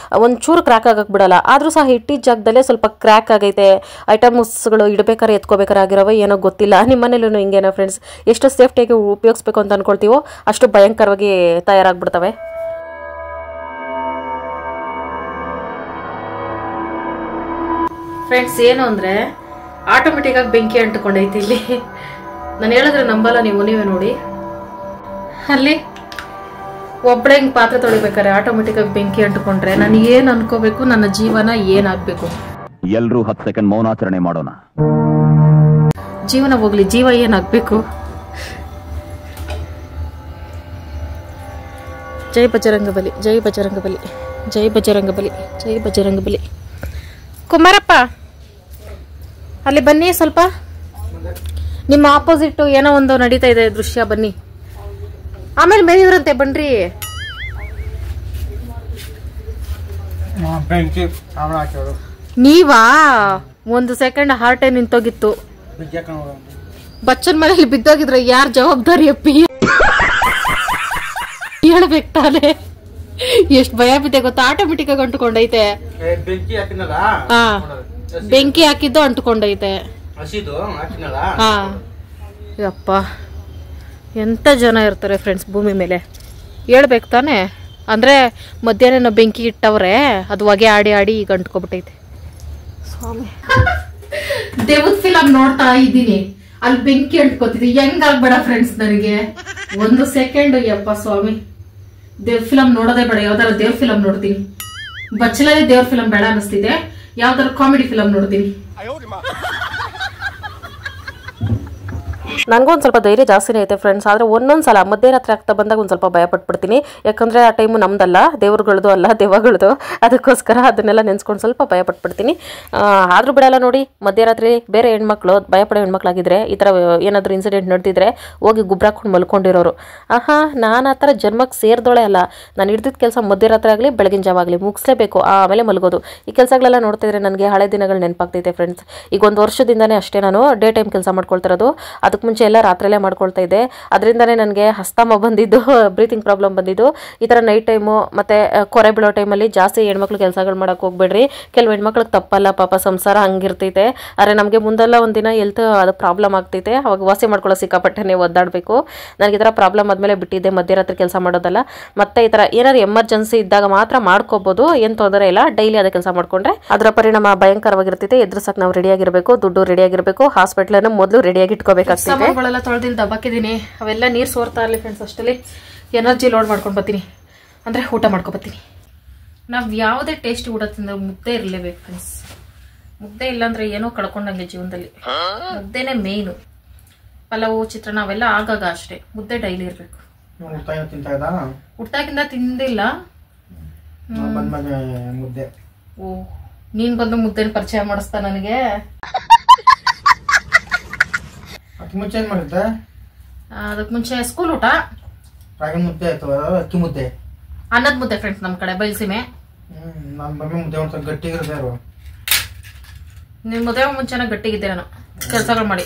ಒಂಚೂರು ಕ್ರ್ಯಾಕ್ ಬಿಡಲ್ಲ. ಆದ್ರೂ ಸಹ ಇಟ್ಟಿದ್ದ ಜಾಗದಲ್ಲೇ ಸ್ವಲ್ಪ ಕ್ರ್ಯಾಕ್ ಆಗೈತೆ. ಐಟಮ್ಸ್ಗಳು ಇಡಬೇಕಾದ್ರೆ ಎತ್ಕೋಬೇಕಾರೆ ಆಗಿರೋವ ಏನೋ ಗೊತ್ತಿಲ್ಲ. ನಿಮ್ಮ ಮನೇಲೂ ಹಿಂಗೇನೋ ಫ್ರೆಂಡ್ಸ್? ಎಷ್ಟು ಸೇಫ್ಟಿಯಾಗಿ ಉಪಯೋಗಿಸ್ಬೇಕು ಅಂತ ಅನ್ಕೊಳ್ತೀವೋ ಅಷ್ಟು ಭಯಂಕರವಾಗಿ ತಯಾರಾಗ್ಬಿಡ್ತವೆ. ಫ್ರೆಂಡ್ಸ್ ಏನು ಅಂದರೆ ಆಟೋಮೆಟಿಕ್ ಆಗಿ ಬೆಂಕಿ ಅಂಟ್ಕೊಂಡೈತಿ ಇಲ್ಲಿ. ನಾನು ಹೇಳಿದ್ರೆ ನಂಬಲ್ಲ ನೀವೇ ನೋಡಿ. ಅಲ್ಲಿ ಒಬ್ಬಳೆ ಹಿಂಗೆ ಪಾತ್ರೆ ತೊಳಿಬೇಕಾರೆ ಆಟೋಮೆಟಿಕ್ ಆಗಿ ಬೆಂಕಿ ಅಂಟ್ಕೊಂಡ್ರೆ ನಾನು ಏನ್ ಅನ್ಕೋಬೇಕು? ನನ್ನ ಜೀವನ ಏನಾಗ್ಬೇಕು? ಎಲ್ರೂ 10 ಸೆಕೆಂಡ್ ಮೌನಾಚರಣೆ ಮಾಡೋಣ. ಜೀವನ ಹೋಗ್ಲಿ, ಜೀವ ಏನಾಗ್ಬೇಕು? ಜೈ ಬಜರಂಗಬಲಿ, ಜೈ ಬಜರಂಗಬಲಿ, ಜೈ ಬಜರಂಗಬಲಿ, ಜೈ ಬಜರಂಗಬಲಿ. ಕುಮಾರಪ್ಪ ಅಲ್ಲಿ ಬನ್ನಿ ಸ್ವಲ್ಪ. ನಿಮ್ಮ ಆಪೋಸಿಟ್ ಏನೋ ಒಂದು ನಡೀತಾ ಇದೆ ದೃಶ್ಯ, ಬನ್ನಿ. ಆಮೇಲೆ ಮೇಲಿವ್ರಂತೆ ಬನ್ರಿ. ನೀವಾ? 1 ಸೆಕೆಂಡ್ ಹಾರ್ಟೇ ನಿಂತೋಗಿತ್ತು. ಬಚ್ಚನ್ ಮನೇಲಿ ಬಿದ್ದೋಗಿದ್ರೆ ಯಾರ್ ಜವಾಬ್ದಾರಿ ಅಪ್ಪಿ? ಹೇಳ್ಬೇಕು ತಾನೆ. ಎಷ್ಟ್ ಭಯ ಬಿದ್ದೆ ಗೊತ್ತಾ? ಆಟೋಮೆಟಿಕ್ ಆಗಿ ಅಂಟ್ಕೊಂಡೈತೆ. ಬೆಂಕಿ ಹಾಕಿದ್ದು ಅಂಟ್ಕೊಂಡೈತೆ. ಹಾ ಯಪ್ಪ, ಎಂತ ಜನ ಇರ್ತಾರೆ ಫ್ರೆಂಡ್ಸ್ ಭೂಮಿ ಮೇಲೆ, ಹೇಳ್ಬೇಕು ತಾನೆ. ಅಂದ್ರೆ ಮಧ್ಯಾಹ್ನ ಬೆಂಕಿ ಇಟ್ಟವ್ರೆ, ಅದು ಹೊಗೆ ಆಡಿ ಆಡಿ ಈಗ ಅಂಟ್ಕೊಬಿಟ್ಟೈತೆ. ಸ್ವಾಮಿ, ದೇವದ ಫಿಲಮ್ ನೋಡ್ತಾ ಇದ್ದೀನಿ, ಅಲ್ಲಿ ಬೆಂಕಿ ಅಂಟ್ಕೋತಿದ್ದೆ. ಹೆಂಗಾಗ್ಬೇಡ ಫ್ರೆಂಡ್ಸ್ ನನಗೆ 1 ಸೆಕೆಂಡ್. ಯಪ್ಪ ಸ್ವಾಮಿ, ದೇವ್ರ ಫಿಲಮ್ ನೋಡೋದೇ ಬೇಡ. ಯಾವ್ದಾರ ದೇವ್ರ ಫಿಲಮ್ ನೋಡ್ತೀನಿ. ಬಚ್ಚಲಲ್ಲಿ ದೇವ್ರ ಫಿಲಮ್ ಬೇಡ ಅನಿಸ್ತಿದೆ. ಯಾವ್ದಾರ ಕಾಮಿಡಿ ಫಿಲಮ್ ನೋಡ್ತೀನಿ. ನನಗೂ ಒಂದು ಸ್ವಲ್ಪ ಧೈರ್ಯ ಜಾಸ್ತಿನೇ ಐತೆ ಫ್ರೆಂಡ್ಸ್. ಆದರೆ ಒಂದೊಂದ್ಸಲ ಮಧ್ಯರಾತ್ರಿ ಆಗ್ತಾ ಬಂದಾಗ ಒಂದು ಸ್ವಲ್ಪ ಭಯ ಪಟ್ಬಿಡ್ತೀನಿ. ಯಾಕಂದರೆ ಆ ಟೈಮು ನಮ್ದಲ್ಲ, ದೇವ್ರುಗಳದು ಅಲ್ಲ, ದೆವ್ವಗಳದು. ಅದಕ್ಕೋಸ್ಕರ ಅದನ್ನೆಲ್ಲ ನೆನೆಸ್ಕೊಂಡು ಸ್ವಲ್ಪ ಭಯ ಪಟ್ಬಿಡ್ತೀನಿ. ಆದರೂ ಬಿಡಲ್ಲ ನೋಡಿ, ಮಧ್ಯರಾತ್ರಿ ಬೇರೆ ಹೆಣ್ಮಕ್ಳು ಭಯಪಡೋ ಹೆಣ್ಮಕ್ಳಾಗಿದ್ರೆ ಈ ಥರ ಏನಾದರೂ ಇನ್ಸಿಡೆಂಟ್ ನಡೆದಿದ್ರೆ ಹೋಗಿ ಗುಬ್ರಾಕೊಂಡು ಮಲ್ಕೊಂಡಿರೋರು. ನಾನು ಆ ಥರ ಜನ್ಮಕ್ಕೆ ಸೇರಿದೋಳೆ ಅಲ್ಲ. ನಾನು ಹಿಡ್ದಿದ್ದ ಕೆಲಸ ಮಧ್ಯರಾತ್ರಿ ಆಗಲಿ ಬೆಳಗಿನ ಜಾವ ಆಗಲಿ ಮುಗಿಸ್ಲೇಬೇಕು, ಆಮೇಲೆ ಮಲಗೋದು. ಈ ಕೆಲಸಗಳೆಲ್ಲ ನೋಡ್ತಿದ್ರೆ ನನಗೆ ಹಳೆ ದಿನಗಳು ನೆನಪಾಗ್ತೈತೆ ಫ್ರೆಂಡ್ಸ್. ಈಗ ಒಂದು ವರ್ಷದಿಂದನೇ ಅಷ್ಟೇ ನಾನು ಡೇ ಟೈಮ್ ಕೆಲಸ ಮಾಡ್ಕೊಳ್ತಿರೋದು. ಅದಕ್ಕೆ ಮುಂಚೆ ಎಲ್ಲ ರಾತ್ರಿಯಲ್ಲೇ ಮಾಡ್ಕೊಳ್ತಾ ಇದ್ದೆ. ಅದರಿಂದನೇ ನನಗೆ ಹಸ್ತಮ ಬಂದಿದ್ದು, ಬ್ರೀತಿಂಗ್ ಪ್ರಾಬ್ಲಮ್ ಬಂದಿದ್ದು. ಈ ಥರ ನೈಟ್ ಟೈಮು ಮತ್ತು ಕೊರೆ ಬೀಳೋ ಟೈಮಲ್ಲಿ ಜಾಸ್ತಿ ಹೆಣ್ಮಕ್ಳು ಕೆಲಸಗಳು ಮಾಡೋಕೆ ಹೋಗ್ಬೇಡ್ರಿ. ಕೆಲವು ಹೆಣ್ಮಕ್ಳಿಗೆ ತಪ್ಪಲ್ಲ, ಪಾಪ ಸಂಸಾರ ಹಂಗಿರ್ತೈತೆ. ಆದರೆ ನಮಗೆ ಮುಂದೆಲ್ಲ ಒಂದಿನ ಹೆಲ್ತ್ ಅದು ಪ್ರಾಬ್ಲಮ್ ಆಗ್ತೈತೆ. ಅವಾಗ ವಾಸಿ ಮಾಡ್ಕೊಳ್ಳೋ ಸಿಕ್ಕಾಪಟ್ಟೆ ಒದ್ದಾಡಬೇಕು. ನನಗೆ ಈ ಥರ ಪ್ರಾಬ್ಲಮ್ ಆದಮೇಲೆ ಬಿಟ್ಟಿದ್ದೆ ಮಧ್ಯರಾತ್ರಿ ಕೆಲಸ ಮಾಡೋದಲ್ಲ. ಮತ್ತು ಈ ಥರ ಏನಾದ್ರು ಎಮರ್ಜೆನ್ಸಿ ಇದ್ದಾಗ ಮಾತ್ರ ಮಾಡ್ಕೋಬೋದು, ಏನು ತೊಂದರೆ ಇಲ್ಲ. ಡೈಲಿ ಅದೇ ಕೆಲಸ ಮಾಡ್ಕೊಂಡ್ರೆ ಅದರ ಪರಿಣಾಮ ಭಯಂಕರವಾಗಿರ್ತೈತೆ. ಎದುರಿಸಕ್ಕೆ ನಾವು ರೆಡಿಯಾಗಿರಬೇಕು, ದುಡ್ಡು ರೆಡಿಯಾಗಿರಬೇಕು, ಹಾಸ್ಪಿಟ್ಲನ್ನು ಮೊದಲು ರೆಡಿಯಾಗಿ ಇಟ್ಕೋಬೇಕಾಗ್ತದೆ. ಸಾಮಾನುಗಳೆಲ್ಲ ತೊಳೆದಿಲ್ಲ ದಬ್ಬಾಕಿದ್ದೀನಿ, ಅವೆಲ್ಲ ನೀರು ಸೋರ್ತಾ ಇರಲಿ ಫ್ರೆಂಡ್ಸ್. ಅಷ್ಟಲ್ಲಿ ಎನರ್ಜಿ ಲೋಡ್ ಮಾಡ್ಕೊಂಡು ಬರ್ತೀನಿ, ಅಂದರೆ ಊಟ ಮಾಡ್ಕೊಬತ್ತೀನಿ. ನಾವು ಯಾವುದೇ ಟೇಸ್ಟಿ ಊಟ ತಿಂದ್ರೆ ಮುದ್ದೆ ಇರಲೇಬೇಕು ಫ್ರೆಂಡ್ಸ್. ಮುದ್ದೆ ಇಲ್ಲಾಂದ್ರೆ ಏನೋ ಕಳ್ಕೊಂಡಂಗೆ ಜೀವನದಲ್ಲಿ. ಮುದ್ದೆನೇ ಮೇಯ್ನು. ಪಲಾವು, ಚಿತ್ರಾನ್ನ ಅವೆಲ್ಲ ಆಗಾಗ ಅಷ್ಟೇ. ಮುದ್ದೆ ಡೈಲಿ ಇರಬೇಕು. ಹುಟ್ಟಾಗಿಂದ ತಿಂದಿಲ್ಲ. ಮುದ್ದೆ. ಓ, ನೀನ್ ಬಂದು ಮುದ್ದೆನ ಪರಿಚಯ ಮಾಡಿಸ್ತಾ ನನಗೆ. ಮುಂಚೆ ಏನ್ ಮಾಡಿದ್ದೆ? ಅದಕ್ಕೆ ಮುಂಚೆ ಸ್ಕೂಲ್ ಊಟ ರಾಗಿ ಮುದ್ದೆ ಅಥವಾ ಅಕ್ಕಿ ಮುದ್ದೆ? ಅನ್ನದ ಮುದ್ದೆ ಫ್ರೆಂಡ್ಸ್, ನಮ್ಮ ಕಡೆ ಬಯಲ್ಸೀಮೆ. ನಾನು ಮಮ್ಮಿ ಮುದ್ದೆ ಒಂದ್ಸಲ ಗಟ್ಟಿಗಿರುತ್ತೆ. ನಿಮ್ ಮದುವೆ ಮುಂಚೆನ ಗಟ್ಟಿಗಿದ್ದೆ ನಾನು ಕೆಲಸಗಳು ಮಾಡಿ.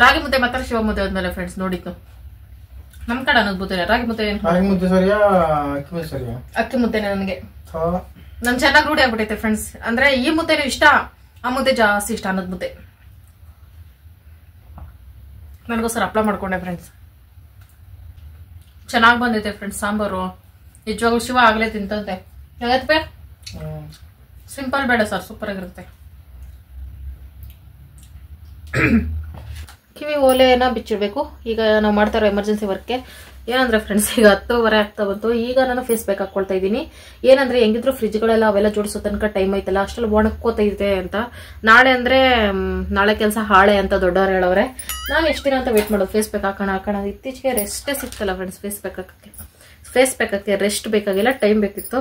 ರಾಗಿ ಮುದ್ದೆ ಮಾತ್ರ ಶಿವ ಮುದ್ದೆ ಆದ್ಮೇಲೆ ಫ್ರೆಂಡ್ಸ್ ನೋಡಿದ್ದು. ನಮ್ ಕಡೆ ಅನ್ನೋದು ಮುದ್ದೆ. ರಾಗಿ ಮುದ್ದೆ ರಾಗಿ ಮುದ್ದೆ ಸರಿಯಾ ಅಕ್ಕಿ ಮುದ್ದೆ ಸರಿಯಾ? ಅಕ್ಕಿ ಮುದ್ದೆನೆ ನನಗೆ. ನನ್ ಚೆನ್ನಾಗಿ ರೂಢಿ ಆಗ್ಬಿಟ್ಟೈತೆ ಫ್ರೆಂಡ್ಸ್. ಅಂದ್ರೆ ಈ ಮುದ್ದೆನೂ ಇಷ್ಟ, ಆ ಮುದ್ದೆ ಜಾಸ್ತಿ ಇಷ್ಟ, ಅನ್ನದ ಮುದ್ದೆ. ನನಗೋಸ್ಕರ ಹಪ್ಳ ಮಾಡ್ಕೊಂಡೆ ಫ್ರೆಂಡ್ಸ್. ಚೆನ್ನಾಗಿ ಬಂದೈತೆ ಫ್ರೆಂಡ್ಸ್ ಸಾಂಬಾರು. ನಿಜವಾಗ್ಲೂ ಶಿವ ಆಗ್ಲೇ ತಿಂತಂತೆ. ಯಾವತ್ತೇ ಸಿಂಪಲ್ ಬೇಡ ಸರ್, ಸೂಪರ್ ಆಗಿರುತ್ತೆ. ಕಿವಿ ಓಲೆನ ಬಿಚ್ಚಿಡ್ಬೇಕು. ಈಗ ನಾವು ಮಾಡ್ತಾ ಇರೋ ಎಮರ್ಜೆನ್ಸಿ ವರ್ಕ್ಗೆ ಏನಂದ್ರೆ ಫ್ರೆಂಡ್ಸ್, ಈಗ 10:30 ಆಗ್ತಾ ಬಂತು. ಈಗ ನಾನು ಫೇಸ್ ಪ್ಯಾಕ್ ಹಾಕೊಳ್ತಾ ಇದ್ದೀನಿ. ಏನಂದ್ರೆ ಹೆಂಗಿದ್ರು ಫ್ರಿಜ್ಗಳೆಲ್ಲ ಅವೆಲ್ಲ ಜೋಡಿಸೋ ತನಕ ಟೈಮ್ ಐತಲ್ಲ, ಅಷ್ಟರಲ್ಲಿ ಒಣಕೋತೈತೆ ಅಂತ. ನಾಳೆ ಕೆಲಸ ಹಾಳೆ ಅಂತ ದೊಡ್ಡವ್ರು ಹೇಳವ್ರೆ. ನಾನು ಎಷ್ಟು ದಿನ ಅಂತ ವೇಟ್ ಮಾಡೋದು ಫೇಸ್ ಪ್ಯಾಕ್ ಹಾಕೋಣ. ಇತ್ತೀಚೆಗೆ ರೆಸ್ಟೇ ಸಿಗ್ತಲ್ಲ ಫ್ರೆಂಡ್ಸ್. ಫೇಸ್ ಪ್ಯಾಕ್ ಹಾಕಕ್ಕೆ ರೆಸ್ಟ್ ಬೇಕಾಗಿಲ್ಲ, ಟೈಮ್ ಬೇಕಿತ್ತು.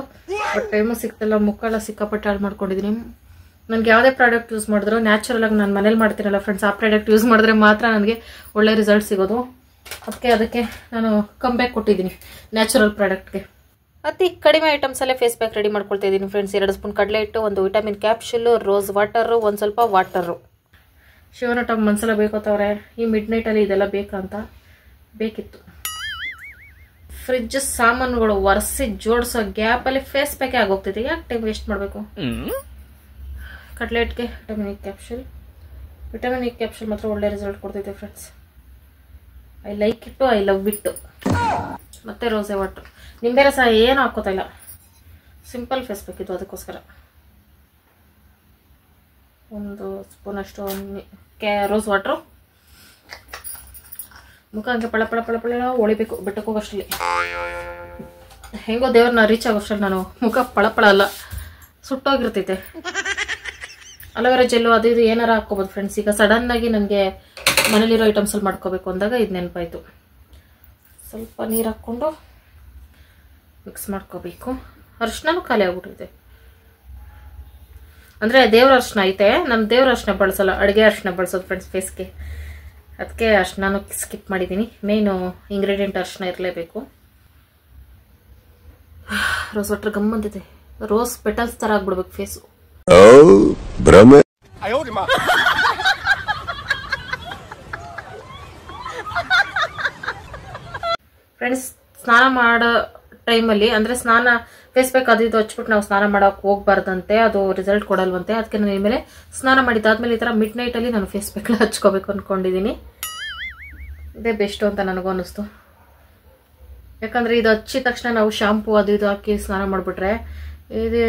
ಬಟ್ ಟೈಮು ಸಿಗ್ತಲ್ಲ. ಮುಕ್ಕೆಲ್ಲ ಸಿಕ್ಕಾಪಟ್ಟೆ ಹಾಳು ಮಾಡ್ಕೊಂಡಿದ್ದೀನಿ. ನನಗೆ ಯಾವುದೇ ಪ್ರಾಡಕ್ಟ್ ಯೂಸ್ ಮಾಡಿದ್ರು ನ್ಯಾಚುರಲ್ ಆಗಿ ನಾನು ಮನೇಲಿ ಮಾಡ್ತೀನಲ್ಲ ಫ್ರೆಂಡ್ಸ್, ಆ ಪ್ರಾಡಕ್ಟ್ ಯೂಸ್ ಮಾಡಿದ್ರೆ ಮಾತ್ರ ನನಗೆ ಒಳ್ಳೆ ರಿಸಲ್ಟ್ ಸಿಗೋದು. ಅದಕ್ಕೆ ನಾನು ಕಮ್ಬ್ಯಾಕ್ ಕೊಟ್ಟಿದ್ದೀನಿ ನ್ಯಾಚುರಲ್ ಪ್ರಾಡಕ್ಟ್ಗೆ. ಅತಿ ಕಡಿಮೆ ಐಟಮ್ಸಲ್ಲೇ ಫೇಸ್ ಪ್ಯಾಕ್ ರೆಡಿ ಮಾಡ್ಕೊಳ್ತಾ ಇದ್ದೀನಿ ಫ್ರೆಂಡ್ಸ್. 2 ಸ್ಪೂನ್ ಕಡಲೆ ಹಿಟ್ಟು, 1 ವಿಟಮಿನ್ ಕ್ಯಾಪ್ಶೂಲು, ರೋಸ್ ವಾಟರು, 1 ಸ್ವಲ್ಪ ವಾಟರು. ಶಿವನ ಟಮ್ ಮನ್ಸೆಲ್ಲ ಬೇಕೋತವ್ರೆ. ಈ ಮಿಡ್ ನೈಟಲ್ಲಿ ಇದೆಲ್ಲ ಬೇಕಂತ ಬೇಕಿತ್ತು. ಫ್ರಿಜ್ ಸಾಮಾನುಗಳು ಒರೆಸಿ ಜೋಡಿಸೋ ಗ್ಯಾಪಲ್ಲಿ ಫೇಸ್ ಪ್ಯಾಕೇ ಆಗೋಗ್ತೈತೆ. ಯಾಕೆ ಟೈಮ್ ವೇಸ್ಟ್ ಮಾಡಬೇಕು? ಕಟ್ಲೆಟ್ಗೆ ವಿಟಮಿನ್ ಇ ಕ್ಯಾಪ್ಶೂಲ್ ಮಾತ್ರ ಒಳ್ಳೆ ರಿಸಲ್ಟ್ ಕೊಡ್ತೈತೆ ಫ್ರೆಂಡ್ಸ್. ಐ ಲೈಕ್ ಇಟ್ಟು, ಐ ಲವ್ ಇಟ್ಟು. ಮತ್ತೆ ರೋಸೆ ವಾಟರ್, ನಿಂಬೆ ರಸ ಏನು ಹಾಕೋತಾ ಇಲ್ಲ. ಸಿಂಪಲ್ ಫೇಸ್ ಪ್ಯಾಕ್ ಇದು. ಅದಕ್ಕೋಸ್ಕರ 1 ಸ್ಪೂನ್ ಅಷ್ಟು ರೋಸ್ ವಾಟ್ರು. ಮುಖ ಹಂಗೆ ಪಳ ಪಳ ಪಳ ಪಳ ಹೊಳಿಬೇಕು ಬೆಟ್ಟಕ್ಕೆ ಹೋಗೋಷ್ಟರಲ್ಲಿ. ಹೆಂಗೋ ದೇವ್ರನ್ನ ರೀಚ್ ಆಗೋಷ್ಟರಲ್ಲಿ ನಾನು ಮುಖ ಪಳಪಳ ಅಲ್ಲ, ಸುಟ್ಟೋಗಿರ್ತೈತೆ. ಅಲೋವೆರಾ ಜೆಲ್ಲು ಅದು ಇದು ಏನಾರ ಹಾಕ್ಕೋಬೋದು ಫ್ರೆಂಡ್ಸ್. ಈಗ ಸಡನ್ ಆಗಿ ನನಗೆ ಮನೇಲಿರೋ ಐಟಮ್ಸಲ್ಲಿ ಮಾಡ್ಕೋಬೇಕು ಅಂದಾಗ ಇದು ನೆನಪಾಯಿತು. ಸ್ವಲ್ಪ ನೀರು ಹಾಕ್ಕೊಂಡು ಮಿಕ್ಸ್ ಮಾಡ್ಕೋಬೇಕು. ಅರಿಶಿನೂ ಖಾಲಿ ಆಗ್ಬಿಟ್ಟಿದೆ. ಅಂದರೆ ದೇವ್ರ ಅರಿಶಿನ ಐತೆ, ನಾನು ದೇವ್ರ ಅರಿಶಿನ ಬಳಸಲ್ಲ, ಅಡುಗೆ ಅರಿಶಿನ ಬಳಸೋದು ಫ್ರೆಂಡ್ಸ್ ಫೇಸ್ಗೆ. ಅದಕ್ಕೆ ಅರಿಶಿನೂ ಸ್ಕಿಪ್ ಮಾಡಿದ್ದೀನಿ. ಮೇಯ್ನು ಇಂಗ್ರೀಡಿಯೆಂಟ್ ಅರಿಶಿನ ಇರಲೇಬೇಕು. ರೋಸ್ ವಾಟರ್ ಗಮ್ ಬಂದಿದೆ. ರೋಸ್ ಪೆಟಲ್ಸ್ ಥರ ಆಗ್ಬಿಡ್ಬೇಕು ಫೇಸು. ಫ್ರೆಂಡ್ಸ್, ಸ್ನಾನ ಮಾಡೋ ಟೈಮಲ್ಲಿ ಅಂದರೆ ಸ್ನಾನ ಫೇಸ್ ಪ್ಯಾಕ್ ಅದು ಇದು ಹಚ್ಬಿಟ್ಟು ನಾವು ಸ್ನಾನ ಮಾಡೋಕೆ ಹೋಗ್ಬಾರ್ದಂತೆ, ಅದು ರಿಸಲ್ಟ್ ಕೊಡಲ್ವಂತೆ. ಅದಕ್ಕೆ ನಾನು ಇನ್ಮೇಲೆ ಸ್ನಾನ ಮಾಡಿದ್ದಾದ್ಮೇಲೆ ಈ ಥರ ಮಿಡ್ ನೈಟಲ್ಲಿ ನಾನು ಫೇಸ್ ಪ್ಯಾಕ್ ಹಚ್ಕೋಬೇಕು ಅಂದ್ಕೊಂಡಿದ್ದೀನಿ. ಇದೇ ಬೆಸ್ಟು ಅಂತ ನನಗೂ ಅನ್ನಿಸ್ತು. ಯಾಕಂದರೆ ಇದು ಹಚ್ಚಿದ ತಕ್ಷಣ ನಾವು ಶಾಂಪೂ ಅದು ಇದು ಹಾಕಿ ಸ್ನಾನ ಮಾಡಿಬಿಟ್ರೆ ಇದು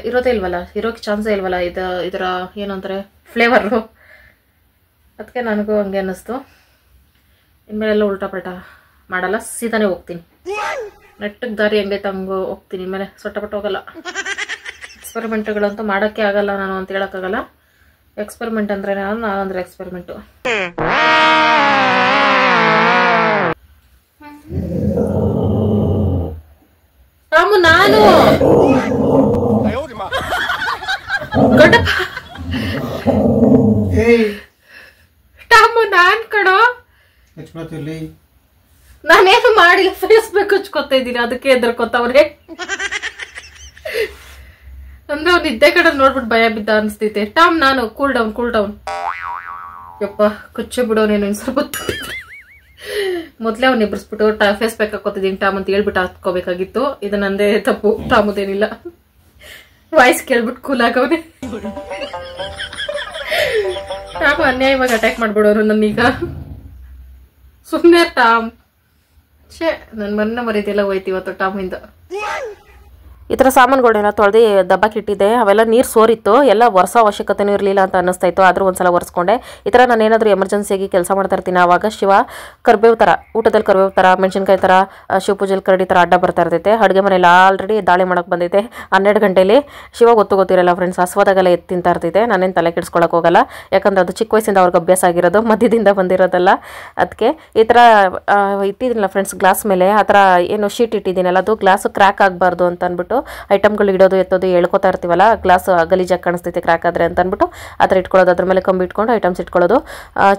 ಇರೋದೇ ಇಲ್ವಲ್ಲ, ಇರೋಕ್ಕೆ ಚಾನ್ಸೇ ಇಲ್ವಲ್ಲ ಇದರ ಏನಂತಾರೆ ಫ್ಲೇವರು. ಅದಕ್ಕೆ ನನಗೂ ಹಂಗೆ ಅನ್ನಿಸ್ತು. ಇನ್ಮೇಲೆಲ್ಲ ಉಲ್ಟಾ ಪಲ್ಟಾ ಮಾಡಲ್ಲ, ಸೀದಾನೇ ಹೋಗ್ತೀನಿ. ನೆಟ್ಟಗೆ ದಾರಿ ಹೆಂಗೈತೆ ಹಂಗೆ ಹೋಗ್ತೀನಿ. ಇನ್ಮೇಲೆ ಸೊಟ್ಟಪಟ್ಟು ಹೋಗಲ್ಲ. ಎಕ್ಸ್ಪೆರಿಮೆಂಟ್ಗಳಂತೂ ಮಾಡೋಕ್ಕೆ ಆಗಲ್ಲ ನಾನು ಅಂತ ಹೇಳೋಕ್ಕಾಗಲ್ಲ. ಎಕ್ಸ್ಪೆರಿಮೆಂಟ್ ಅಂದ್ರೆ ನಾನಂದ್ರೆ ಎಕ್ಸ್ಪೆರಿಮೆಂಟು. ರಾಮು ನಾನು ಟಾಮು ನಾನ್ ಕಣೋ, ನಾನೇನು ಮಾಡಿಲ್ಲ, ಫೇಸ್ಬುಕ್ ಹಚ್ಕೊತಾ ಇದ್ದೀನಿ, ಅದಕ್ಕೆ ಎದ್ರಕೋತವ್ರೆ. ಅಂದ್ರೆ ಅವ್ನು ನಿದ್ದೆ ಕಡೆ ನೋಡ್ಬಿಟ್ಟು ಭಯ ಬಿದ್ದ ಅನ್ಸ್ತೈತೆ. ಟಾಮ್ ನಾನು ಕೂಲ್ ಡೌನ್. ಯಪ್ಪ ಕೊಚ್ಚೆ ಬಿಡೋ ನೀನು ಇನ್ ಸ್ವಲ್ಪ ಮೊದ್ಲೇ ಅವ್ನ ಎಬ್ಬಿಸ್ಬಿಟ್ಟು ಫೇಸ್ ಪ್ಯಾಕ್ ಹಾಕೋತಿದ್ದೀನಿ ಟಾಮ್ ಅಂತ ಹೇಳ್ಬಿಟ್ಟು ಹಾಕೋಬೇಕಾಗಿತ್ತು. ಇದು ನಂದೇ ತಪ್ಪು, ಟಾಮುದೇನಿಲ್ಲ. ವಾಯ್ಸ್ ಕೇಳ್ಬಿಟ್ಟು ಕೂಲ್ ಆಗವ್ನೆ. ಟಾಮ್ ಅನ್ಯಾಯವಾಗಿ ಅಟ್ಯಾಕ್ ಮಾಡ್ಬಿಡೋರು ನನ್ನೀಗ. ಸುಮ್ಮನೆ ಟಾಮ್ ನನ್ ಮನ್ನ ಮರಿದೆಲ್ಲ ಹೋಯ್ತು ಇವತ್ತು ಟಾಮಿಂದ. ಈ ಥರ ಸಾಮಾನುಗಳನ್ನೆಲ್ಲ ತೊಳೆದು ದಬ್ಬಕ್ಕಿಟ್ಟಿದ್ದೆ. ಅವೆಲ್ಲ ನೀರು ಸೋರಿತ್ತು, ಎಲ್ಲ ಒರೆಸೋ ಅವಶ್ಯಕತೆನೂ ಇರಲಿಲ್ಲ ಅಂತ ಅನ್ನಿಸ್ತಾ ಇತ್ತು. ಆದರೂ ಒಂದ್ಸಲ ಒರೆಸ್ಕೊಂಡೆ. ಈ ಥರ ನಾನು ಏನಾದರೂ ಎಮರ್ಜೆನ್ಸಿಯಾಗಿ ಕೆಲಸ ಮಾಡ್ತಾ ಇರ್ತೀನಿ, ಆವಾಗ ಶಿವ ಕರ್ಬೇವು ಥರ, ಊಟದಲ್ಲಿ ಕರ್ಬೇವು ಥರ, ಮೆಣಸಿನ್ಕಾಯಿ ಥರ, ಶಿವ ಪೂಜೆಲಿ ಕರಡಿ ಥರ ಅಡ್ಡ ಬರ್ತಾ ಇರ್ತೈತೆ. ಅಡುಗೆ ಮನೇಲಿ ಆಲ್ರೆಡಿ ದಾಳಿ ಮಾಡೋಕೆ ಬಂದೈತೆ 12 ಗಂಟೆಲಿ. ಶಿವ ಗೊತ್ತಿರಲ್ಲ ಫ್ರೆಂಡ್ಸ್, ಹಸ್ವಾದಾಗೆಲ್ಲ ಎತ್ತು ತಿಂತಾ ಇರ್ತೈತೆ. ನಾನೇನು ತಲೆ ಕೆಡಿಸ್ಕೊಳಕ್ಕೆ ಹೋಗಲ್ಲ, ಯಾಕಂದ್ರೆ ಅದು ಚಿಕ್ಕ ವಯಸ್ಸಿಂದ ಅವ್ರಿಗೆ ಅಭ್ಯಾಸ ಆಗಿರೋದು, ಮಧ್ಯದಿಂದ ಬಂದಿರೋದಲ್ಲ. ಅದಕ್ಕೆ ಈ ಥರ ಇಟ್ಟಿದ್ದೀನಲ್ಲ ಫ್ರೆಂಡ್ಸ್ ಗ್ಲಾಸ್ ಮೇಲೆ, ಆ ಥರ ಏನು ಶೀಟ್ ಇಟ್ಟಿದ್ದೀನಲ್ಲ, ಅದು ಗ್ಲಾಸು ಕ್ರ್ಯಾಕ್ ಆಗಬಾರ್ದು ಅಂತ ಅಂದ್ಬಿಟ್ಟು ಐಟಮ್ಗಳು ಇಡೋದು ಎತ್ತೋದು ಹೇಳ್ಕೊತಾ ಇರ್ತೀವಲ್ಲ, ಗ್ಲಾಸ್ ಗಲೀಜಾಗಿ ಕಾಣಿಸ್ತೈತೆ ಕ್ರ್ಯಾಕ್ ಆದರೆ ಅಂತ ಅಂದ್ಬಿಟ್ಟು ಆ ಥರ ಇಟ್ಕೊಳ್ಳೋದು. ಅದ್ರ ಮೇಲೆ ಕಂಬಿ ಇಟ್ಕೊಂಡು ಐಟಮ್ಸ್ ಇಟ್ಕೊಳ್ಳೋದು.